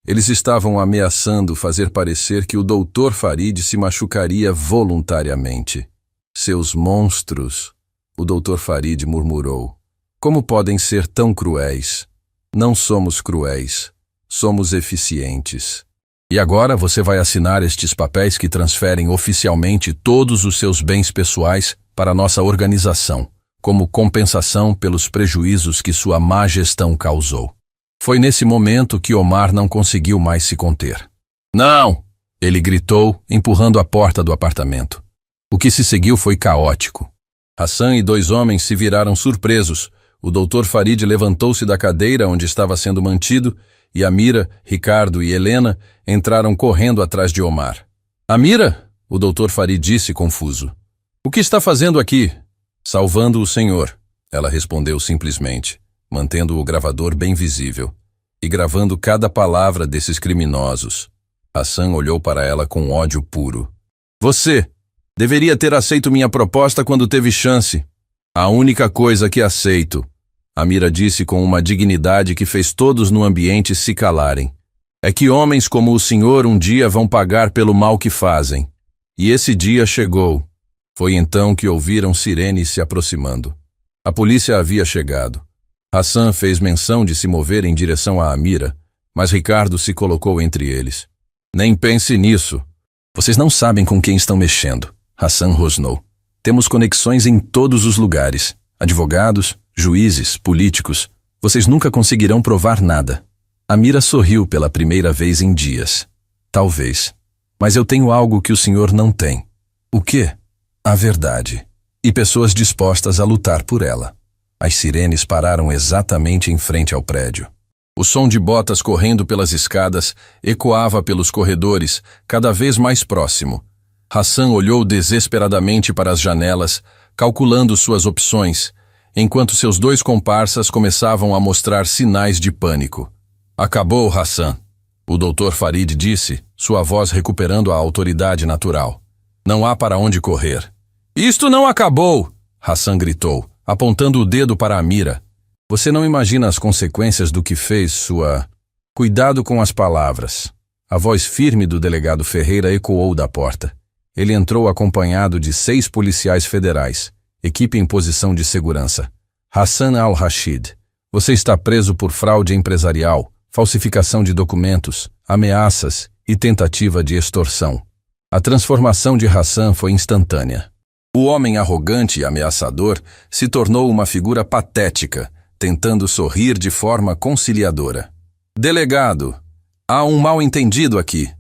Eles estavam ameaçando fazer parecer que o Dr. Farid se machucaria voluntariamente. Seus monstros, o Dr. Farid murmurou. Como podem ser tão cruéis? Não somos cruéis, somos eficientes. E agora você vai assinar estes papéis que transferem oficialmente todos os seus bens pessoais para nossa organização, como compensação pelos prejuízos que sua má gestão causou. Foi nesse momento que Omar não conseguiu mais se conter. Não! Ele gritou, empurrando a porta do apartamento. O que se seguiu foi caótico. Hassan e 2 homens se viraram surpresos. O Dr. Farid levantou-se da cadeira onde estava sendo mantido e Amira, Ricardo e Helena entraram correndo atrás de Omar. Amira? O Dr. Farid disse confuso. O que está fazendo aqui? Salvando o senhor, ela respondeu simplesmente, mantendo o gravador bem visível e gravando cada palavra desses criminosos. Hassan olhou para ela com ódio puro. Você deveria ter aceito minha proposta quando teve chance. A única coisa que aceito, Amira disse com uma dignidade que fez todos no ambiente se calarem, é que homens como o senhor um dia vão pagar pelo mal que fazem. E esse dia chegou. Foi então que ouviram sirenes se aproximando. A polícia havia chegado. Hassan fez menção de se mover em direção a Amira, mas Ricardo se colocou entre eles. Nem pense nisso. Vocês não sabem com quem estão mexendo, Hassan rosnou. Temos conexões em todos os lugares. Advogados, juízes, políticos. Vocês nunca conseguirão provar nada. Amira sorriu pela primeira vez em dias. Talvez. Mas eu tenho algo que o senhor não tem. O quê? A verdade. E pessoas dispostas a lutar por ela. As sirenes pararam exatamente em frente ao prédio. O som de botas correndo pelas escadas ecoava pelos corredores, cada vez mais próximo. Hassan olhou desesperadamente para as janelas, calculando suas opções, enquanto seus dois comparsas começavam a mostrar sinais de pânico. Acabou, Hassan, o Dr. Farid disse, sua voz recuperando a autoridade natural. Não há para onde correr. Isto não acabou, Hassan gritou, apontando o dedo para Amira. Você não imagina as consequências do que fez sua... Cuidado com as palavras. A voz firme do delegado Ferreira ecoou da porta. Ele entrou acompanhado de 6 policiais federais, equipe em posição de segurança. Hassan al-Rashid, você está preso por fraude empresarial, falsificação de documentos, ameaças e tentativa de extorsão. A transformação de Hassan foi instantânea. O homem arrogante e ameaçador se tornou uma figura patética, tentando sorrir de forma conciliadora. Delegado, há um mal-entendido aqui.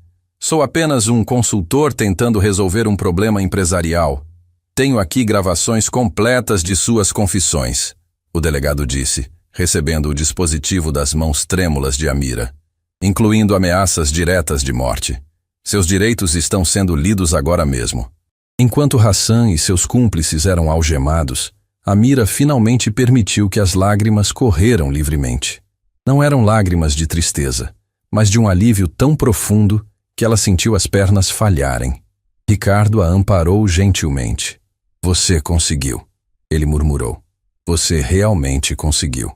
Sou apenas um consultor tentando resolver um problema empresarial. Tenho aqui gravações completas de suas confissões, o delegado disse, recebendo o dispositivo das mãos trêmulas de Amira, incluindo ameaças diretas de morte. Seus direitos estão sendo lidos agora mesmo. Enquanto Hassan e seus cúmplices eram algemados, Amira finalmente permitiu que as lágrimas correram livremente. Não eram lágrimas de tristeza, mas de um alívio tão profundo que ela sentiu as pernas falharem. Ricardo a amparou gentilmente. Você conseguiu, ele murmurou. Você realmente conseguiu.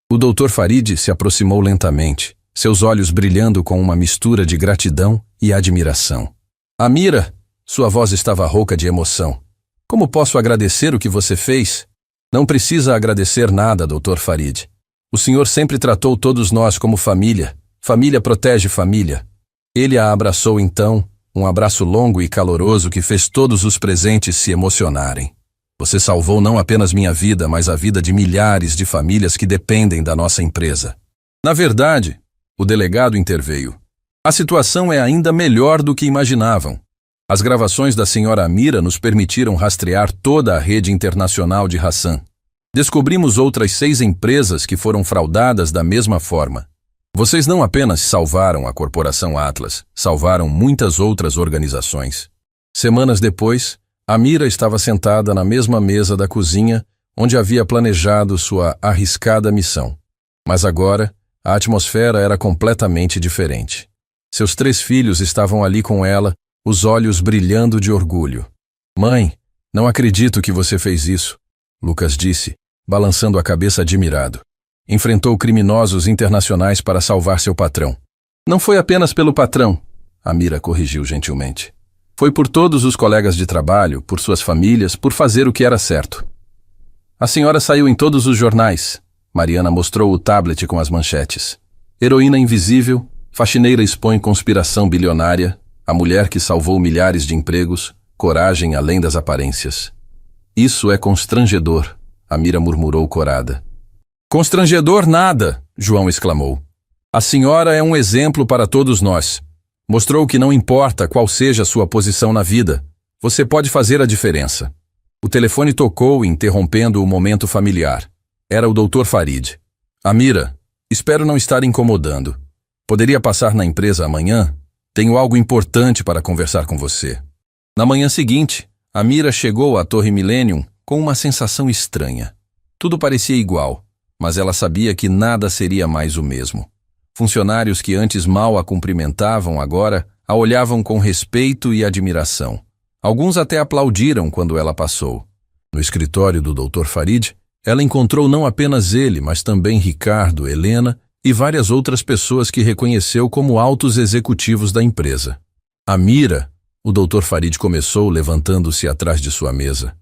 O Dr. Farid se aproximou lentamente, seus olhos brilhando com uma mistura de gratidão e admiração. Amira, sua voz estava rouca de emoção. Como posso agradecer o que você fez? Não precisa agradecer nada, Dr. Farid. O senhor sempre tratou todos nós como família. Família protege família. Ele a abraçou então, um abraço longo e caloroso que fez todos os presentes se emocionarem. Você salvou não apenas minha vida, mas a vida de milhares de famílias que dependem da nossa empresa. Na verdade, o delegado interveio. A situação é ainda melhor do que imaginavam. As gravações da senhora Amira nos permitiram rastrear toda a rede internacional de Hassan. Descobrimos outras 6 empresas que foram fraudadas da mesma forma. Vocês não apenas salvaram a Corporação Atlas, salvaram muitas outras organizações. Semanas depois, Amira estava sentada na mesma mesa da cozinha onde havia planejado sua arriscada missão. Mas agora, a atmosfera era completamente diferente. Seus 3 filhos estavam ali com ela, os olhos brilhando de orgulho. Mãe, não acredito que você fez isso, Lucas disse, balançando a cabeça admirado. Enfrentou criminosos internacionais para salvar seu patrão. Não foi apenas pelo patrão, Amira corrigiu gentilmente. Foi por todos os colegas de trabalho, por suas famílias, por fazer o que era certo. A senhora saiu em todos os jornais. Mariana mostrou o tablet com as manchetes. Heroína invisível, faxineira expõe conspiração bilionária, a mulher que salvou milhares de empregos, coragem além das aparências. Isso é constrangedor, Amira murmurou corada. Constrangedor nada, João exclamou. A senhora é um exemplo para todos nós. Mostrou que não importa qual seja a sua posição na vida, você pode fazer a diferença. O telefone tocou, interrompendo o momento familiar. Era o Dr. Farid. Amira, espero não estar incomodando. Poderia passar na empresa amanhã? Tenho algo importante para conversar com você. Na manhã seguinte, Amira chegou à Torre Millennium com uma sensação estranha. Tudo parecia igual, mas ela sabia que nada seria mais o mesmo. Funcionários que antes mal a cumprimentavam agora a olhavam com respeito e admiração. Alguns até aplaudiram quando ela passou. No escritório do Dr. Farid, ela encontrou não apenas ele, mas também Ricardo, Helena e várias outras pessoas que reconheceu como altos executivos da empresa. Amira, o Dr. Farid começou levantando-se atrás de sua mesa.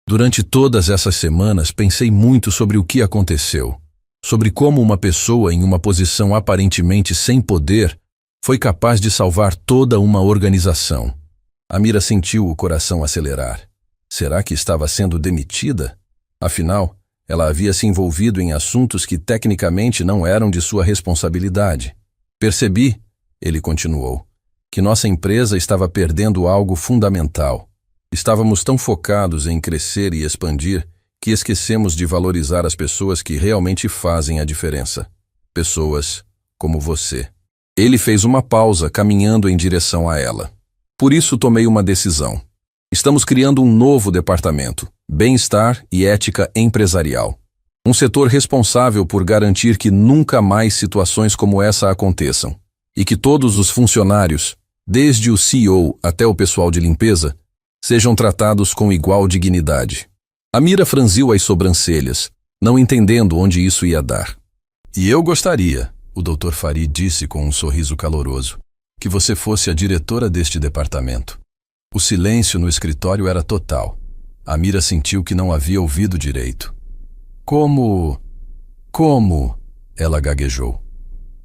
Durante todas essas semanas pensei muito sobre o que aconteceu, sobre como uma pessoa em uma posição aparentemente sem poder foi capaz de salvar toda uma organização. Amira sentiu o coração acelerar. Será que estava sendo demitida? Afinal, ela havia se envolvido em assuntos que tecnicamente não eram de sua responsabilidade. Percebi, ele continuou, que nossa empresa estava perdendo algo fundamental. Estávamos tão focados em crescer e expandir que esquecemos de valorizar as pessoas que realmente fazem a diferença. Pessoas como você. Ele fez uma pausa, caminhando em direção a ela. Por isso tomei uma decisão. Estamos criando um novo departamento, bem-estar e ética empresarial. Um setor responsável por garantir que nunca mais situações como essa aconteçam e que todos os funcionários, desde o CEO até o pessoal de limpeza, sejam tratados com igual dignidade. Amira franziu as sobrancelhas, não entendendo onde isso ia dar. E eu gostaria, o Dr. Farid disse com um sorriso caloroso, que você fosse a diretora deste departamento. O silêncio no escritório era total. Amira sentiu que não havia ouvido direito. Como? Ela gaguejou.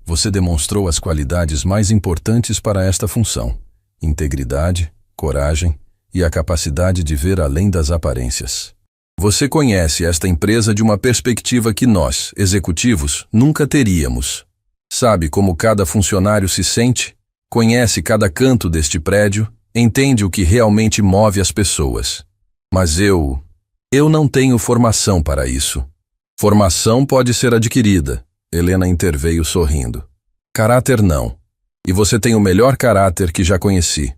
Você demonstrou as qualidades mais importantes para esta função: integridade, coragem e a capacidade de ver além das aparências. Você conhece esta empresa de uma perspectiva que nós, executivos, nunca teríamos. Sabe como cada funcionário se sente? Conhece cada canto deste prédio? Entende o que realmente move as pessoas. Mas eu não tenho formação para isso. Formação pode ser adquirida, Helena interveio sorrindo. Caráter não. E você tem o melhor caráter que já conheci.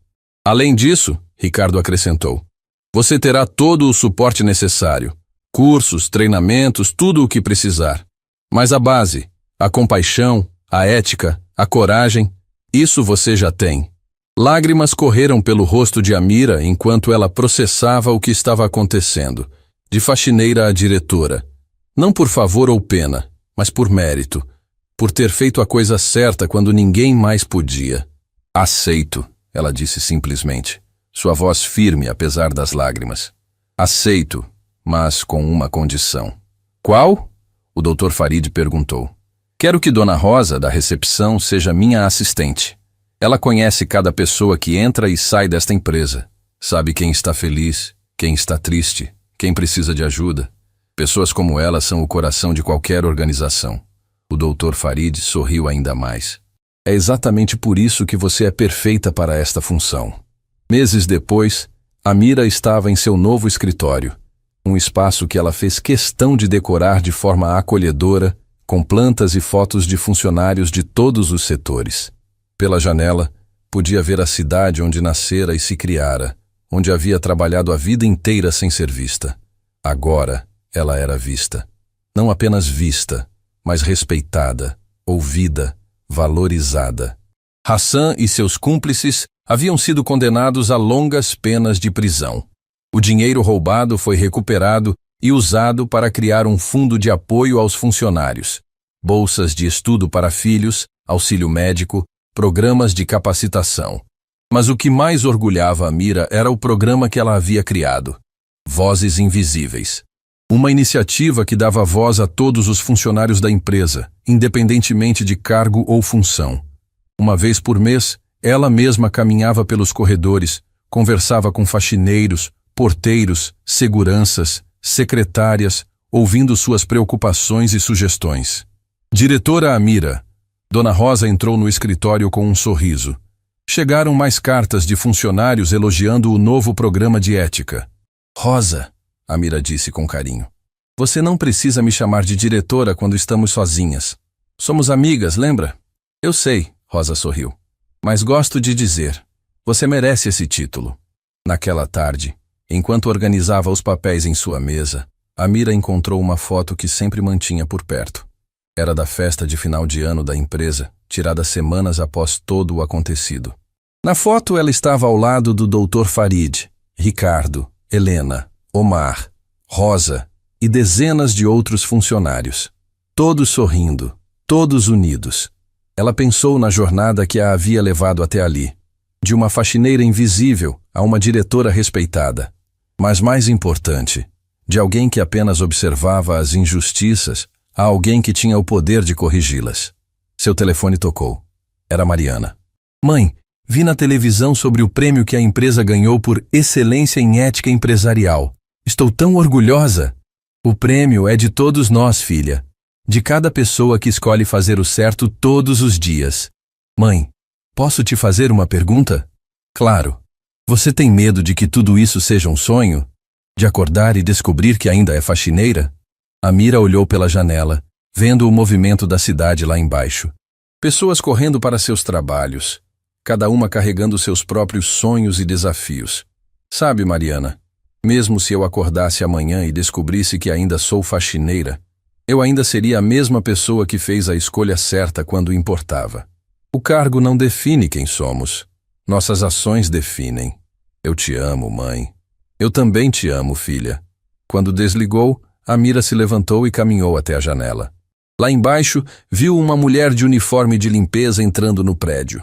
Além disso, Ricardo acrescentou, você terá todo o suporte necessário. Cursos, treinamentos, tudo o que precisar. Mas a base, a compaixão, a ética, a coragem, isso você já tem. Lágrimas correram pelo rosto de Amira enquanto ela processava o que estava acontecendo, de faxineira a diretora. Não por favor ou pena, mas por mérito, por ter feito a coisa certa quando ninguém mais podia. Aceito, ela disse simplesmente, sua voz firme apesar das lágrimas. Aceito, mas com uma condição. Qual? O Dr. Farid perguntou. Quero que Dona Rosa, da recepção, seja minha assistente. Ela conhece cada pessoa que entra e sai desta empresa. Sabe quem está feliz, quem está triste, quem precisa de ajuda. Pessoas como ela são o coração de qualquer organização. O Dr. Farid sorriu ainda mais. É exatamente por isso que você é perfeita para esta função. Meses depois, Amira estava em seu novo escritório. Um espaço que ela fez questão de decorar de forma acolhedora, com plantas e fotos de funcionários de todos os setores. Pela janela, podia ver a cidade onde nascera e se criara, onde havia trabalhado a vida inteira sem ser vista. Agora, ela era vista. Não apenas vista, mas respeitada, ouvida, valorizada. Hassan e seus cúmplices haviam sido condenados a longas penas de prisão. O dinheiro roubado foi recuperado e usado para criar um fundo de apoio aos funcionários, bolsas de estudo para filhos, auxílio médico, programas de capacitação. Mas o que mais orgulhava Amira era o programa que ela havia criado, Vozes Invisíveis. Uma iniciativa que dava voz a todos os funcionários da empresa, independentemente de cargo ou função. Uma vez por mês, ela mesma caminhava pelos corredores, conversava com faxineiros, porteiros, seguranças, secretárias, ouvindo suas preocupações e sugestões. Diretora Amira, Dona Rosa entrou no escritório com um sorriso. Chegaram mais cartas de funcionários elogiando o novo programa de ética. Rosa, Amira disse com carinho, você não precisa me chamar de diretora quando estamos sozinhas. Somos amigas, lembra? Eu sei, Rosa sorriu. Mas gosto de dizer, você merece esse título. Naquela tarde, enquanto organizava os papéis em sua mesa, Amira encontrou uma foto que sempre mantinha por perto. Era da festa de final de ano da empresa, tirada semanas após todo o acontecido. Na foto ela estava ao lado do Dr. Farid, Ricardo, Helena, Omar, Rosa e dezenas de outros funcionários. Todos sorrindo, todos unidos. Ela pensou na jornada que a havia levado até ali. De uma faxineira invisível a uma diretora respeitada. Mas mais importante, de alguém que apenas observava as injustiças a alguém que tinha o poder de corrigi-las. Seu telefone tocou. Era Mariana. Mãe, Vi na televisão sobre o prêmio que a empresa ganhou por excelência em ética empresarial. Estou tão orgulhosa! O prêmio é de todos nós, filha. De cada pessoa que escolhe fazer o certo todos os dias. Mãe, posso te fazer uma pergunta? Claro. Você tem medo de que tudo isso seja um sonho? De acordar e descobrir que ainda é faxineira? Amira olhou pela janela, vendo o movimento da cidade lá embaixo. Pessoas correndo para seus trabalhos, cada uma carregando seus próprios sonhos e desafios. Sabe, Mariana, mesmo se eu acordasse amanhã e descobrisse que ainda sou faxineira, eu ainda seria a mesma pessoa que fez a escolha certa quando importava. O cargo não define quem somos. Nossas ações definem. Eu te amo, mãe. Eu também te amo, filha. Quando desligou, Amira se levantou e caminhou até a janela. Lá embaixo, viu uma mulher de uniforme de limpeza entrando no prédio.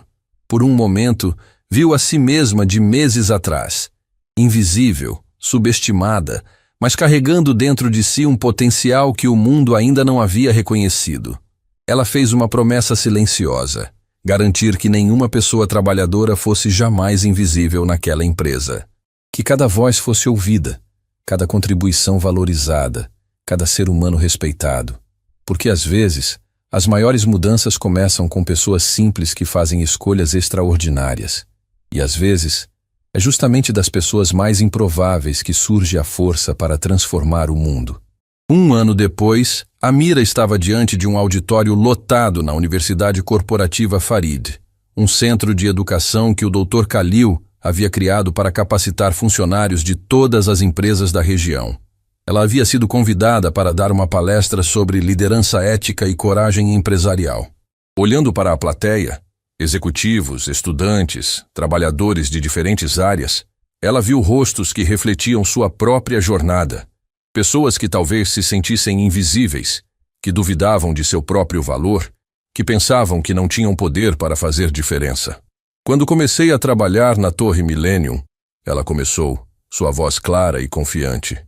Por um momento, viu a si mesma de meses atrás. Invisível, subestimada, mas carregando dentro de si um potencial que o mundo ainda não havia reconhecido. Ela fez uma promessa silenciosa: garantir que nenhuma pessoa trabalhadora fosse jamais invisível naquela empresa. Que cada voz fosse ouvida, cada contribuição valorizada, cada ser humano respeitado. Porque às vezes, as maiores mudanças começam com pessoas simples que fazem escolhas extraordinárias. E às vezes, é justamente das pessoas mais improváveis que surge a força para transformar o mundo. Um ano depois, Amira estava diante de um auditório lotado na Universidade Corporativa Farid, um centro de educação que o Dr. Khalil havia criado para capacitar funcionários de todas as empresas da região. Ela havia sido convidada para dar uma palestra sobre liderança ética e coragem empresarial. Olhando para a plateia, executivos, estudantes, trabalhadores de diferentes áreas, ela viu rostos que refletiam sua própria jornada. Pessoas que talvez se sentissem invisíveis, que duvidavam de seu próprio valor, que pensavam que não tinham poder para fazer diferença. Quando comecei a trabalhar na Torre Millennium, ela começou, sua voz clara e confiante.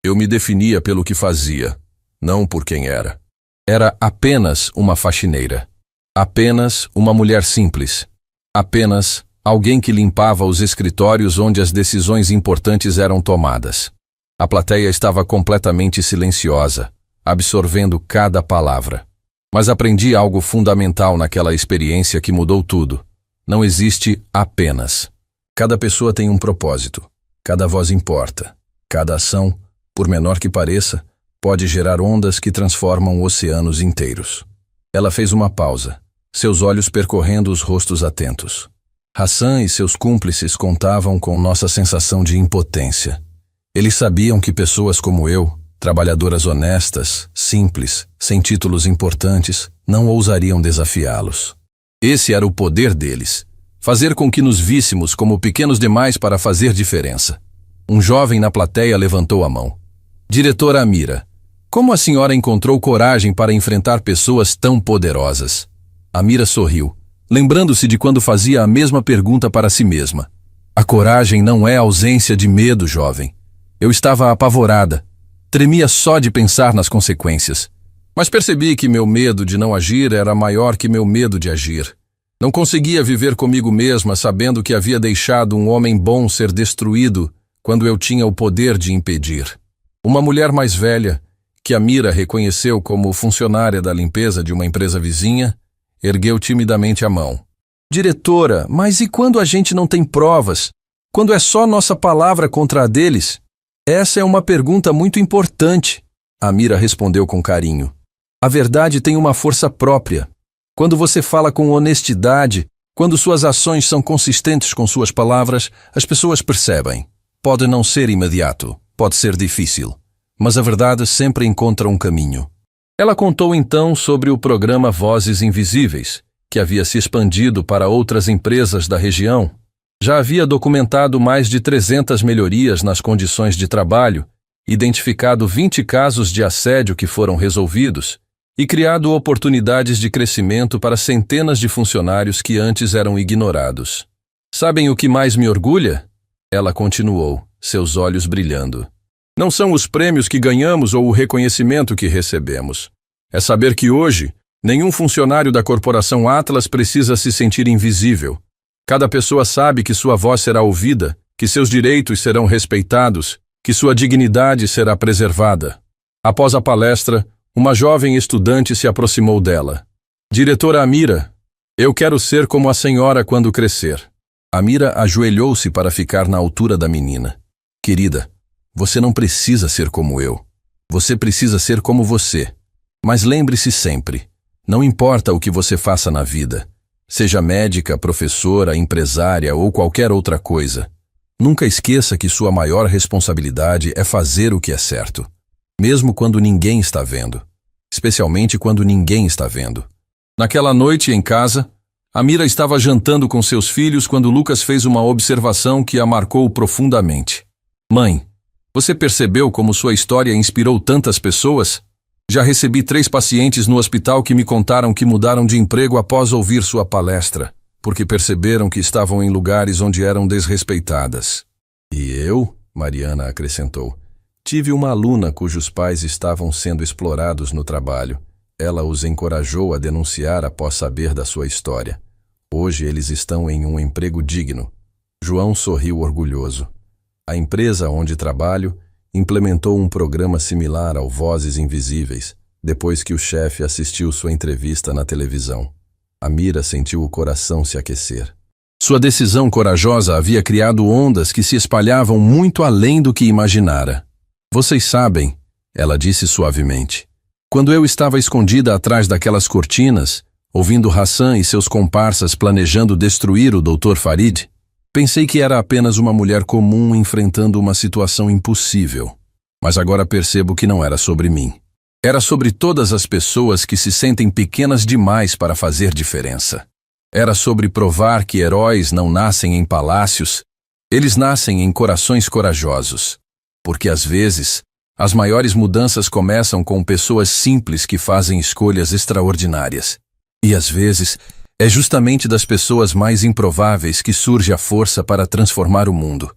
Eu me definia pelo que fazia, não por quem era. Era apenas uma faxineira. Apenas uma mulher simples. Apenas alguém que limpava os escritórios onde as decisões importantes eram tomadas. A plateia estava completamente silenciosa, absorvendo cada palavra. Mas aprendi algo fundamental naquela experiência que mudou tudo. Não existe apenas. Cada pessoa tem um propósito. Cada voz importa. Cada ação, por menor que pareça, pode gerar ondas que transformam oceanos inteiros. Ela fez uma pausa, seus olhos percorrendo os rostos atentos. Hassan e seus cúmplices contavam com nossa sensação de impotência. Eles sabiam que pessoas como eu, trabalhadoras honestas, simples, sem títulos importantes, não ousariam desafiá-los. Esse era o poder deles, fazer com que nos víssemos como pequenos demais para fazer diferença. Um jovem na plateia levantou a mão. Diretora Amira, como a senhora encontrou coragem para enfrentar pessoas tão poderosas? Amira sorriu, lembrando-se de quando fazia a mesma pergunta para si mesma. A coragem não é ausência de medo, jovem. Eu estava apavorada. Tremia só de pensar nas consequências. Mas percebi que meu medo de não agir era maior que meu medo de agir. Não conseguia viver comigo mesma sabendo que havia deixado um homem bom ser destruído quando eu tinha o poder de impedir. Uma mulher mais velha, que Amira reconheceu como funcionária da limpeza de uma empresa vizinha, ergueu timidamente a mão. Diretora, mas e quando a gente não tem provas? Quando é só nossa palavra contra a deles? Essa é uma pergunta muito importante. Amira respondeu com carinho. A verdade tem uma força própria. Quando você fala com honestidade, quando suas ações são consistentes com suas palavras, as pessoas percebem. Pode não ser imediato, pode ser difícil, mas a verdade sempre encontra um caminho. Ela contou então sobre o programa Vozes Invisíveis, que havia se expandido para outras empresas da região. Já havia documentado mais de 300 melhorias nas condições de trabalho, identificado 20 casos de assédio que foram resolvidos e criado oportunidades de crescimento para centenas de funcionários que antes eram ignorados. Sabem o que mais me orgulha? Ela continuou, seus olhos brilhando. Não são os prêmios que ganhamos ou o reconhecimento que recebemos. É saber que hoje, nenhum funcionário da Corporação Atlas precisa se sentir invisível. Cada pessoa sabe que sua voz será ouvida, que seus direitos serão respeitados, que sua dignidade será preservada. Após a palestra, uma jovem estudante se aproximou dela. Diretora Amira, eu quero ser como a senhora quando crescer. Amira ajoelhou-se para ficar na altura da menina. Querida, você não precisa ser como eu. Você precisa ser como você. Mas lembre-se sempre, não importa o que você faça na vida, seja médica, professora, empresária ou qualquer outra coisa, nunca esqueça que sua maior responsabilidade é fazer o que é certo, mesmo quando ninguém está vendo, especialmente quando ninguém está vendo. Naquela noite, em casa, Amira estava jantando com seus filhos quando Lucas fez uma observação que a marcou profundamente. Mãe, você percebeu como sua história inspirou tantas pessoas? Já recebi 3 pacientes no hospital que me contaram que mudaram de emprego após ouvir sua palestra, porque perceberam que estavam em lugares onde eram desrespeitadas. E eu, Mariana acrescentou, tive uma aluna cujos pais estavam sendo explorados no trabalho. Ela os encorajou a denunciar após saber da sua história. Hoje eles estão em um emprego digno. João sorriu orgulhoso. A empresa onde trabalho implementou um programa similar ao Vozes Invisíveis, depois que o chefe assistiu sua entrevista na televisão. Amira sentiu o coração se aquecer. Sua decisão corajosa havia criado ondas que se espalhavam muito além do que imaginara. Vocês sabem, ela disse suavemente. Quando eu estava escondida atrás daquelas cortinas, ouvindo Hassan e seus comparsas planejando destruir o Dr. Farid, pensei que era apenas uma mulher comum enfrentando uma situação impossível. Mas agora percebo que não era sobre mim. Era sobre todas as pessoas que se sentem pequenas demais para fazer diferença. Era sobre provar que heróis não nascem em palácios, eles nascem em corações corajosos. Porque às vezes, as maiores mudanças começam com pessoas simples que fazem escolhas extraordinárias. E às vezes, é justamente das pessoas mais improváveis que surge a força para transformar o mundo.